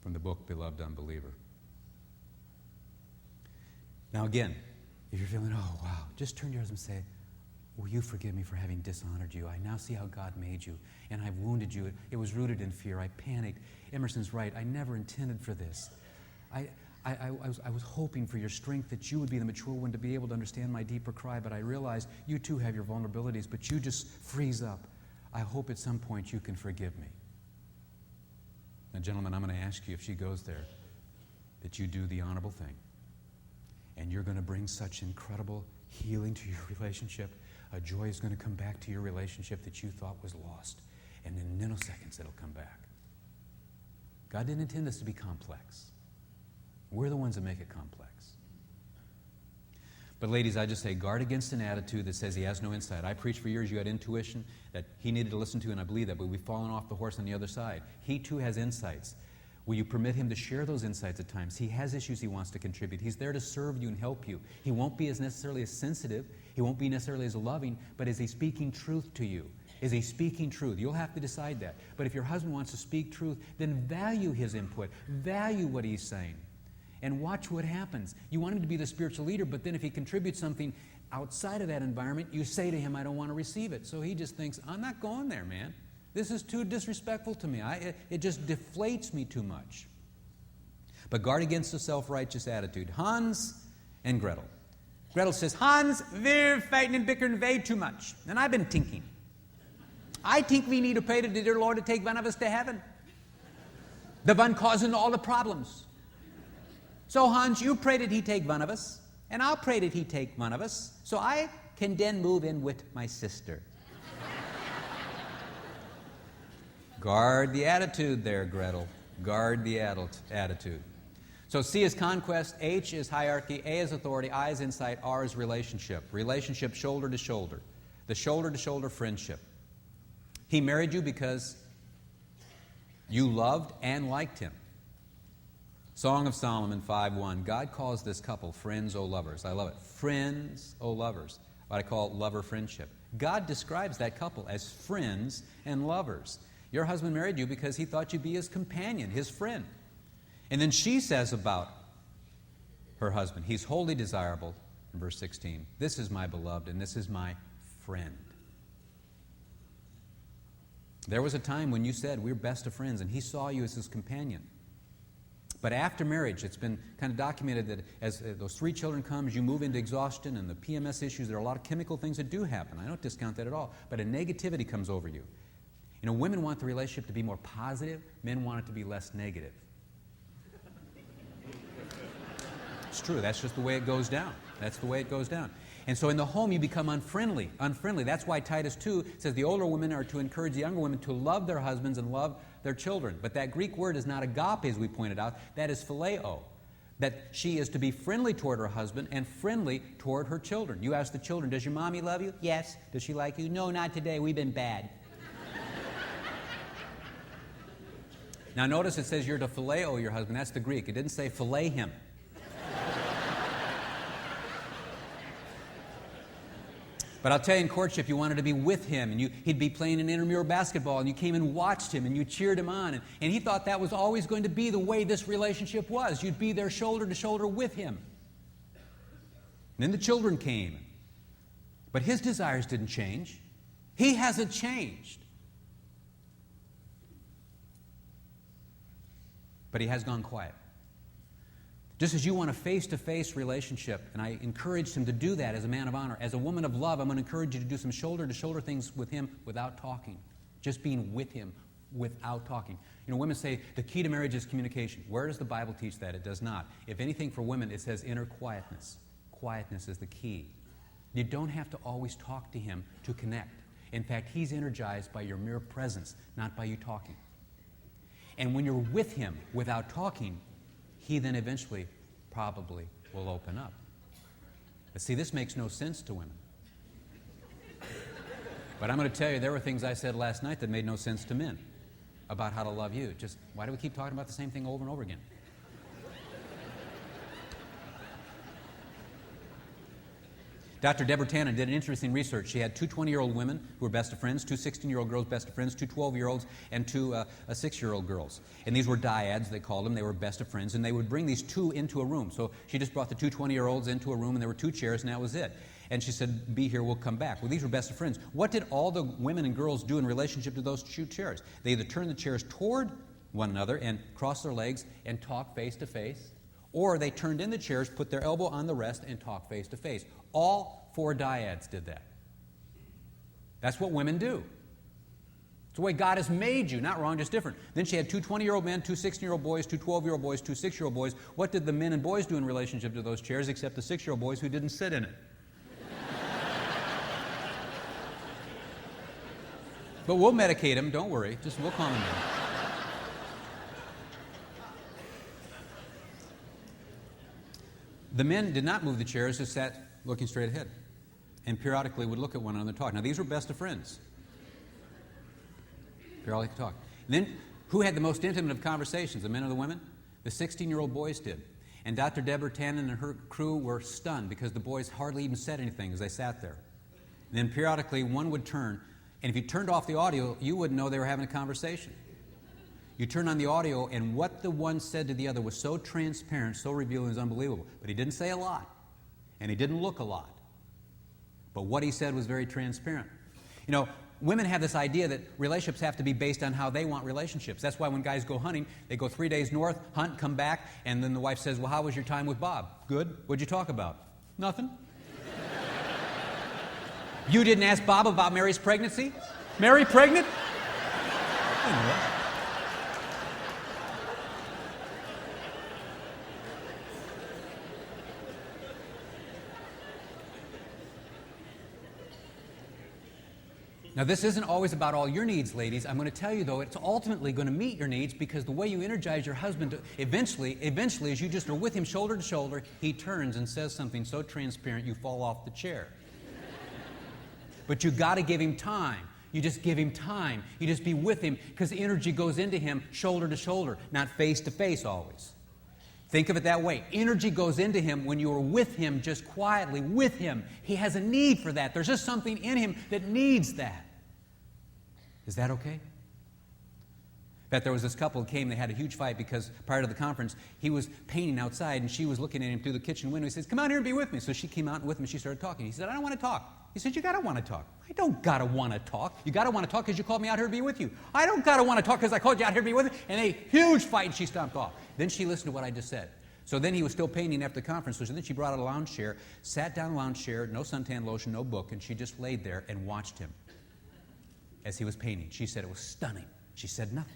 From the book, Beloved Unbeliever. Now again, if you're feeling, oh wow, just turn to your husband and say, will you forgive me for having dishonored you? I now see how God made you, and I've wounded you. It was rooted in fear. I panicked. Emerson's right. I never intended for this. I was hoping for your strength, that you would be the mature one to be able to understand my deeper cry, but I realize you too have your vulnerabilities, but you just freeze up. I hope at some point you can forgive me. Now, gentlemen, I'm going to ask you, if she goes there, that you do the honorable thing. And you're going to bring such incredible healing to your relationship. A joy is going to come back to your relationship that you thought was lost. And in nanoseconds, it'll come back. God didn't intend this to be complex. We're the ones that make it complex. But ladies, I just say, guard against an attitude that says he has no insight. I preached for years, you had intuition that he needed to listen to, and I believe that, but we've fallen off the horse on the other side. He too has insights. Will you permit him to share those insights at times? He has issues he wants to contribute. He's there to serve you and help you. He won't be necessarily as sensitive. He won't be necessarily as loving, but is he speaking truth to you? Is he speaking truth? You'll have to decide that. But if your husband wants to speak truth, then value his input. Value what he's saying. And watch what happens. You want him to be the spiritual leader, but then if he contributes something outside of that environment, you say to him, I don't want to receive it. So he just thinks, I'm not going there, man. This is too disrespectful to me. It just deflates me too much. But guard against a self-righteous attitude. Hans and Gretel. Gretel says, Hans, we're fighting and bickering way too much. And I've been thinking. I think we need to pray to the dear Lord to take one of us to heaven. The one causing all the problems. So Hans, you pray that he take one of us, and I'll pray that he take one of us, so I can then move in with my sister. Guard the attitude there, Gretel. Guard the attitude. So C is conquest, H is hierarchy, A is authority, I is insight, R is relationship. Relationship shoulder to shoulder. The shoulder-to-shoulder friendship. He married you because you loved and liked him. Song of Solomon 5:1. God calls this couple friends, O lovers. I love it. Friends, O lovers. What I call lover friendship. God describes that couple as friends and lovers. Your husband married you because he thought you'd be his companion, his friend. And then she says about her husband, he's wholly desirable, in verse 16. This is my beloved, and this is my friend. There was a time when you said, we're best of friends, and he saw you as his companion. But after marriage, it's been kind of documented that as those 3 children come, as you move into exhaustion and the PMS issues, there are a lot of chemical things that do happen. I don't discount that at all. But a negativity comes over you. You know, women want the relationship to be more positive. Men want it to be less negative. It's true. That's just the way it goes down. That's the way it goes down. And so in the home, you become unfriendly. That's why Titus 2 says the older women are to encourage the younger women to love their husbands and love their children. But that Greek word is not agape, as we pointed out. That is phileo. That she is to be friendly toward her husband and friendly toward her children. You ask the children, does your mommy love you? Yes. Does she like you? No, not today. We've been bad. Now notice it says you're to phileo your husband. That's the Greek. It didn't say fillet him. But I'll tell you, in courtship, you wanted to be with him, and he'd be playing an intramural basketball, and you came and watched him, and you cheered him on, and he thought that was always going to be the way this relationship was. You'd be there shoulder to shoulder with him. And then the children came. But his desires didn't change. He hasn't changed. But he has gone quiet. Just as you want a face-to-face relationship, and I encouraged him to do that as a man of honor, as a woman of love, I'm going to encourage you to do some shoulder-to-shoulder things with him without talking. Just being with him without talking. You know, women say the key to marriage is communication. Where does the Bible teach that? It does not. If anything, for women, it says inner quietness. Quietness is the key. You don't have to always talk to him to connect. In fact, he's energized by your mere presence, not by you talking. And when you're with him without talking, he then eventually probably will open up. But see, this makes no sense to women. But I'm going to tell you, there were things I said last night that made no sense to men. about how to love you. Just why do we keep talking about the same thing over and over again? Dr. Deborah Tannen did an interesting research. She had two 20-year-old women who were best of friends, two 16-year-old girls best of friends, two 12-year-olds, and two 6-year-old girls. And these were dyads, they called them. They were best of friends. And they would bring these two into a room. So she just brought the two 20-year-olds into a room, and there were two chairs, and that was it. And she said, be here, we'll come back. Well, these were best of friends. What did all the women and girls do in relationship to those two chairs? They either turned the chairs toward one another and crossed their legs and talked face to face, or they turned in the chairs, put their elbow on the rest, and talked face to face. All 4 dyads did that. That's what women do. It's the way God has made you. Not wrong, just different. Then she had two 20-year-old men, two 16-year-old boys, two 12-year-old boys, two 6-year-old boys. What did the men and boys do in relationship to those chairs except the 6-year-old boys who didn't sit in it? But we'll medicate them, don't worry. Just we'll calm them down. The men did not move the chairs, just sat looking straight ahead and periodically would look at one another and talk. Now, these were best of friends. Periodically talk. And then, who had the most intimate of conversations, the men or the women? The 16-year-old boys did. And Dr. Deborah Tannen and her crew were stunned because the boys hardly even said anything as they sat there. And then periodically, one would turn, and if you turned off the audio, you wouldn't know they were having a conversation. You turn on the audio, and what the one said to the other was so transparent, so revealing, it was unbelievable. But he didn't say a lot, and he didn't look a lot. But what he said was very transparent. You know, women have this idea that relationships have to be based on how they want relationships. That's why when guys go hunting, they go 3 days north, hunt, come back, and then the wife says, well, how was your time with Bob? Good. What'd you talk about? Nothing. You didn't ask Bob about Mary's pregnancy? Mary pregnant? Anyway. Now, this isn't always about all your needs, ladies. I'm going to tell you, though, it's ultimately going to meet your needs because the way you energize your husband, eventually, as you just are with him shoulder to shoulder, he turns and says something so transparent you fall off the chair. But you got to give him time. You just give him time. You just be with him because the energy goes into him shoulder to shoulder, not face to face always. Think of it that way. Energy goes into him when you are with him, just quietly with him. He has a need for that. There's just something in him that needs that. Is that okay? In fact, there was this couple who came, they had a huge fight because prior to the conference, he was painting outside and she was looking at him through the kitchen window. He says, come out here and be with me. So she came out with him and she started talking. He said, I don't want to talk. He said, you got to want to talk. I don't got to want to talk. You got to want to talk because you called me out here to be with you. I don't got to want to talk because I called you out here to be with me. And a huge fight and she stomped off. Then she listened to what I just said. So then he was still painting after the conference. So then she brought out a lounge chair, sat down in a lounge chair, no suntan lotion, no book, and she just laid there and watched him as he was painting. She said it was stunning. She said nothing.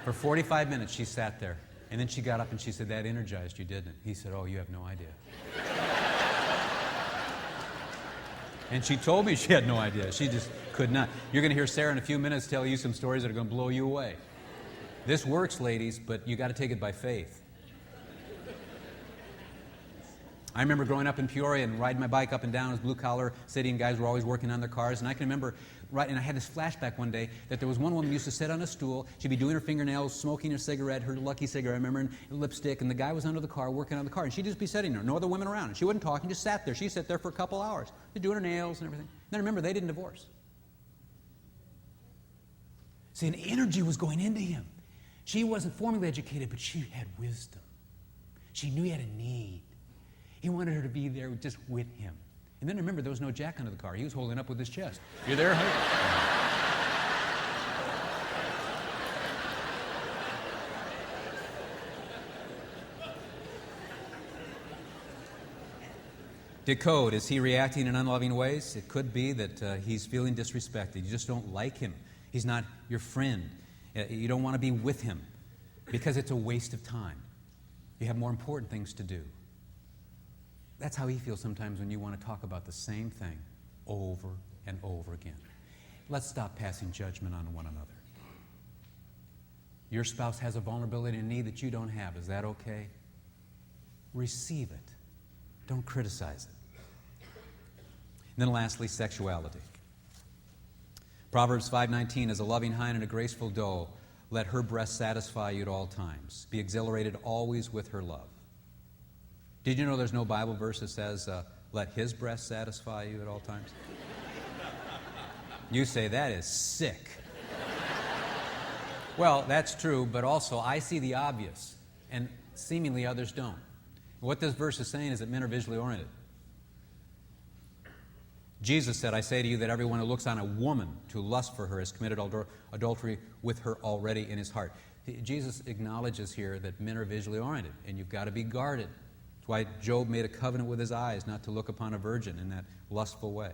For 45 minutes, she sat there. And then she got up and she said, that energized you, didn't it? He said, oh, you have no idea. And she told me she had no idea. She just could not. You're going to hear Sarah in a few minutes tell you some stories that are going to blow you away. This works, ladies, but you got to take it by faith. I remember growing up in Peoria and riding my bike up and down as blue-collar city, and guys were always working on their cars. And I can remember, and I had this flashback one day that there was one woman who used to sit on a stool. She'd be doing her fingernails, smoking her cigarette, her lucky cigarette, I remember, and lipstick, and the guy was under the car working on the car. And she'd just be sitting there, no other women around. And she wouldn't talk and just sat there. She'd sit there for a couple hours, just doing her nails and everything. And then remember, they didn't divorce. See, an energy was going into him. She wasn't formally educated, but she had wisdom. She knew he had a need. He wanted her to be there just with him. And then remember, there was no jack under the car. He was holding up with his chest. You there, honey? Decode. Is he reacting in unloving ways? It could be that he's feeling disrespected. You just don't like him. He's not your friend. You don't want to be with him because it's a waste of time. You have more important things to do. That's how he feels sometimes when you want to talk about the same thing over and over again. Let's stop passing judgment on one another. Your spouse has a vulnerability and need that you don't have. Is that okay? Receive it. Don't criticize it. And then lastly, sexuality. Proverbs 5:19, as a loving hind and a graceful doe, let her breast satisfy you at all times. Be exhilarated always with her love. Did you know there's no Bible verse that says, let his breast satisfy you at all times? You say, that is sick. Well, that's true, but also I see the obvious, and seemingly others don't. What this verse is saying is that men are visually oriented. Jesus said, I say to you that everyone who looks on a woman to lust for her has committed adultery with her already in his heart. Jesus acknowledges here that men are visually oriented, and you've got to be guarded. That's why Job made a covenant with his eyes not to look upon a virgin in that lustful way.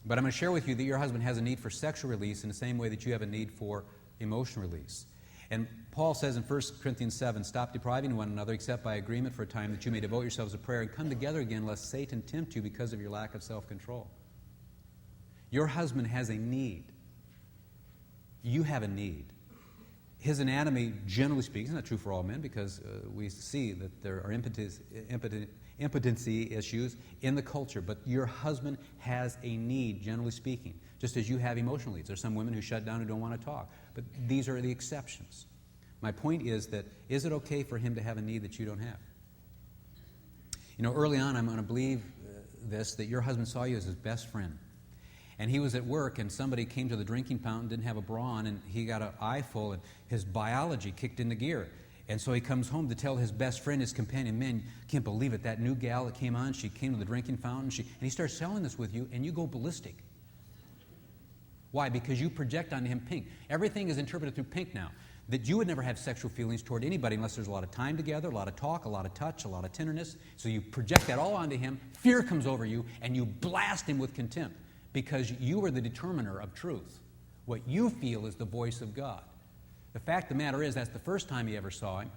But I'm going to share with you that your husband has a need for sexual release in the same way that you have a need for emotional release. And Paul says in 1 Corinthians 7, stop depriving one another except by agreement for a time that you may devote yourselves to prayer and come together again lest Satan tempt you because of your lack of self-control. Your husband has a need. You have a need. His anatomy, generally speaking, is not true for all men because we see that there are impotency issues in the culture, but your husband has a need, generally speaking, just as you have emotional needs. There's some women who shut down and don't want to talk, but these are the exceptions. My point is that, is it okay for him to have a need that you don't have? You know, early on, I'm going to believe that your husband saw you as his best friend. And he was at work, and somebody came to the drinking fountain, didn't have a bra on, and he got an eyeful, and his biology kicked into gear. And so he comes home to tell his best friend, his companion, man, can't believe it, that new gal that came on, she came to the drinking fountain, and he starts selling this with you, and you go ballistic. Why? Because you project onto him pink. Everything is interpreted through pink now. That you would never have sexual feelings toward anybody unless there's a lot of time together, a lot of talk, a lot of touch, a lot of tenderness. So you project that all onto him, fear comes over you, and you blast him with contempt. Because you are the determiner of truth. What you feel is the voice of God. The fact of the matter is that's the first time he ever saw him,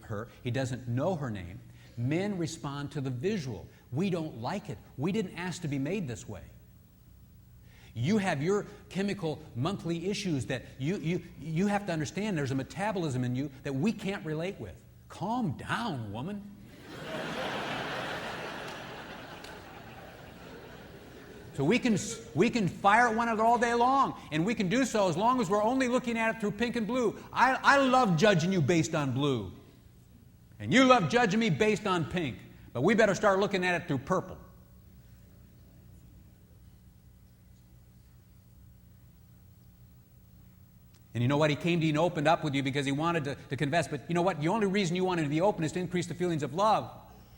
her. He doesn't know her name. Men respond to the visual. We don't like it. We didn't ask to be made this way. You have your chemical monthly issues that you have to understand there's a metabolism in you that we can't relate with. Calm down, woman. So we can fire at one another all day long, and we can do so as long as we're only looking at it through pink and blue. I love judging you based on blue, and you love judging me based on pink, but we better start looking at it through purple. And you know what? He came to you and opened up with you because he wanted to confess, but you know what? The only reason you wanted to be open is to increase the feelings of love.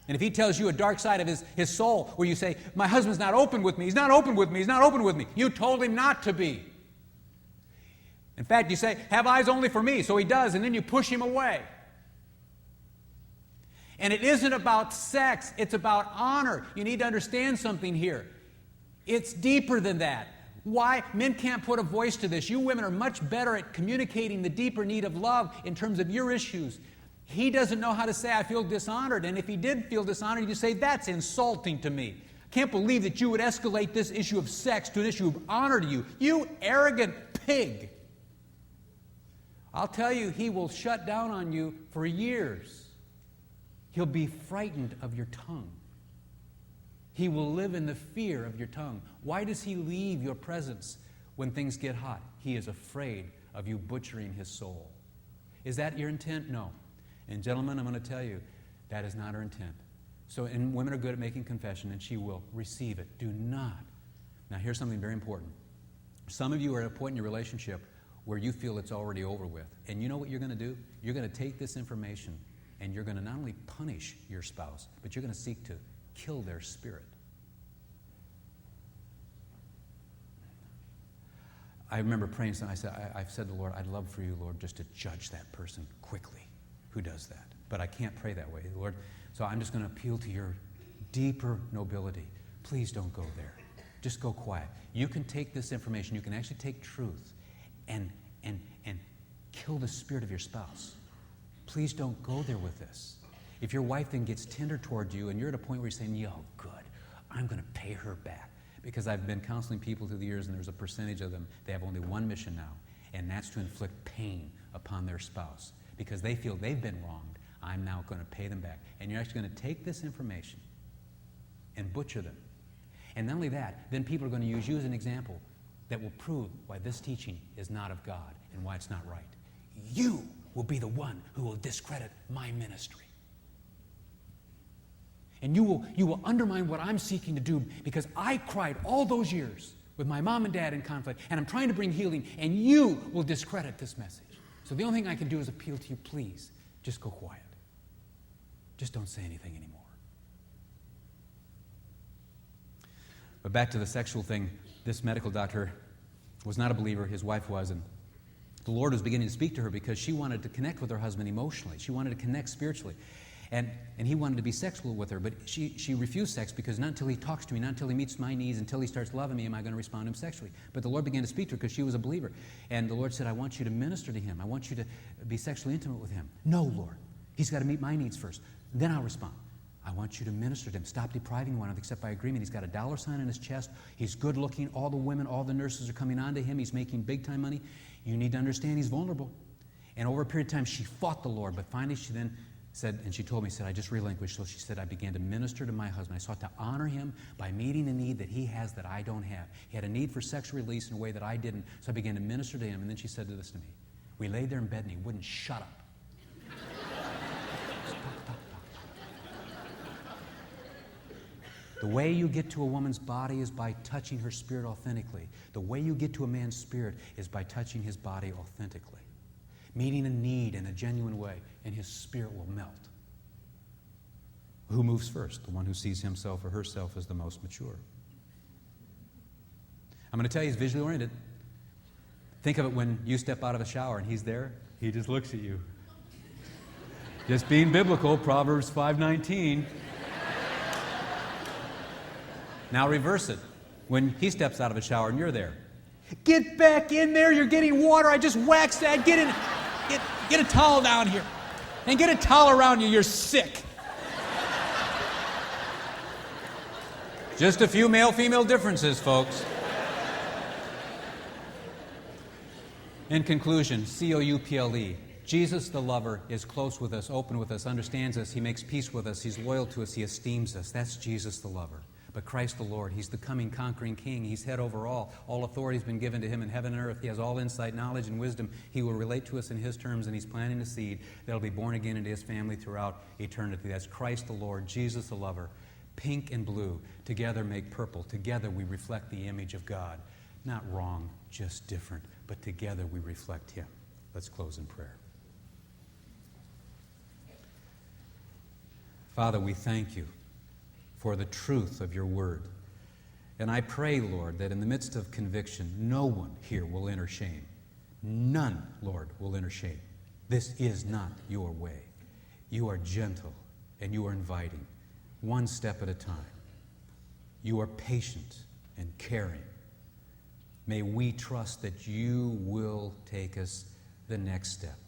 And if he tells you a dark side of his soul where you say, my husband's not open with me, he's not open with me, he's not open with me, you told him not to be. In fact, you say, have eyes only for me, so he does, and then you push him away. And it isn't about sex, it's about honor. You need to understand something here. It's deeper than that. Why? Men can't put a voice to this. You women are much better at communicating the deeper need of love in terms of your issues. He doesn't know how to say, I feel dishonored. And if he did feel dishonored, you say, that's insulting to me. I can't believe that you would escalate this issue of sex to an issue of honor to you. You arrogant pig. I'll tell you, he will shut down on you for years. He'll be frightened of your tongue. He will live in the fear of your tongue. Why does he leave your presence when things get hot? He is afraid of you butchering his soul. Is that your intent? No. And gentlemen, I'm going to tell you, that is not her intent. So, and women are good at making confession, and she will receive it. Do not. Now, here's something very important. Some of you are at a point in your relationship where you feel it's already over with. And you know what you're going to do? You're going to take this information, and you're going to not only punish your spouse, but you're going to seek to kill their spirit. I remember praying, and I've said to the Lord, I'd love for you, Lord, just to judge that person quickly who does that. But I can't pray that way, Lord. So I'm just going to appeal to your deeper nobility. Please don't go there. Just go quiet. You can take this information, you can actually take truth and kill the spirit of your spouse. Please don't go there with this. If your wife then gets tender toward you and you're at a point where you're saying, yo, good, I'm going to pay her back. Because I've been counseling people through the years, and there's a percentage of them, they have only one mission now. and that's to inflict pain upon their spouse because they feel they've been wronged. I'm now going to pay them back. And you're actually going to take this information and butcher them. And not only that, then people are going to use you as an example that will prove why this teaching is not of God and why it's not right. You will be the one who will discredit my ministry. And you will undermine what I'm seeking to do because I cried all those years with my mom and dad in conflict, and I'm trying to bring healing, and you will discredit this message. So the only thing I can do is appeal to you, please, just go quiet. Just don't say anything anymore. But back to the sexual thing, this medical doctor was not a believer, his wife was, and the Lord was beginning to speak to her because she wanted to connect with her husband emotionally. She wanted to connect spiritually. And he wanted to be sexual with her, but she refused sex because not until he talks to me, not until he meets my needs, until he starts loving me, am I going to respond to him sexually. But the Lord began to speak to her because she was a believer. And the Lord said, I want you to minister to him. I want you to be sexually intimate with him. No, Lord. He's got to meet my needs first. Then I'll respond. I want you to minister to him. Stop depriving one of except by agreement. He's got a dollar sign on his chest. He's good looking. All the women, all the nurses are coming on to him. He's making big time money. You need to understand he's vulnerable. And over a period of time, she fought the Lord. But finally, she then said, and she told me, I just relinquished. So she said, I began to minister to my husband. I sought to honor him by meeting a need that he has that I don't have. He had a need for sexual release in a way that I didn't. So I began to minister to him. And then she said this to me. We laid there in bed and he wouldn't shut up. The way you get to a woman's body is by touching her spirit authentically. The way you get to a man's spirit is by touching his body authentically. Meeting a need in a genuine way, and his spirit will melt. Who moves first? The one who sees himself or herself as the most mature. I'm going to tell you, he's visually oriented. Think of it when you step out of a shower and he's there. He just looks at you. Just being biblical, Proverbs 5:19. Now reverse it. When he steps out of a shower and you're there. Get back in there. You're getting water. I just waxed that. Get in. Get a towel down here. And get a towel around you. You're sick. Just a few male-female differences, folks. In conclusion, COUPLE. Jesus, the lover, is close with us, open with us, understands us. He makes peace with us. He's loyal to us. He esteems us. That's Jesus, the lover. But Christ the Lord, He's the coming, conquering King. He's head over all. All authority has been given to Him in heaven and earth. He has all insight, knowledge, and wisdom. He will relate to us in His terms, and He's planting a seed that will be born again into His family throughout eternity. That's Christ the Lord, Jesus the lover. Pink and blue together make purple. Together we reflect the image of God. Not wrong, just different, but together we reflect Him. Let's close in prayer. Father, we thank You for the truth of Your word. And I pray, Lord, that in the midst of conviction, no one here will enter shame. None, Lord, will enter shame. This is not Your way. You are gentle and You are inviting, one step at a time. You are patient and caring. May we trust that You will take us the next step.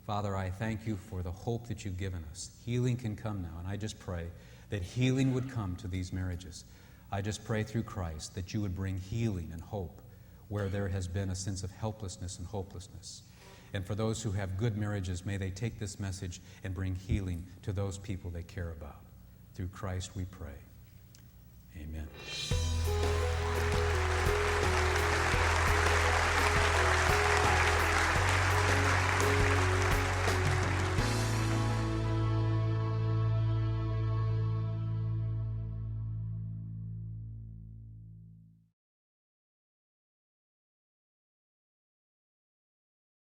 Father, I thank You for the hope that You've given us. Healing can come now, and I just pray that healing would come to these marriages. I just pray through Christ that You would bring healing and hope where there has been a sense of helplessness and hopelessness. And for those who have good marriages, may they take this message and bring healing to those people they care about. Through Christ we pray. Amen.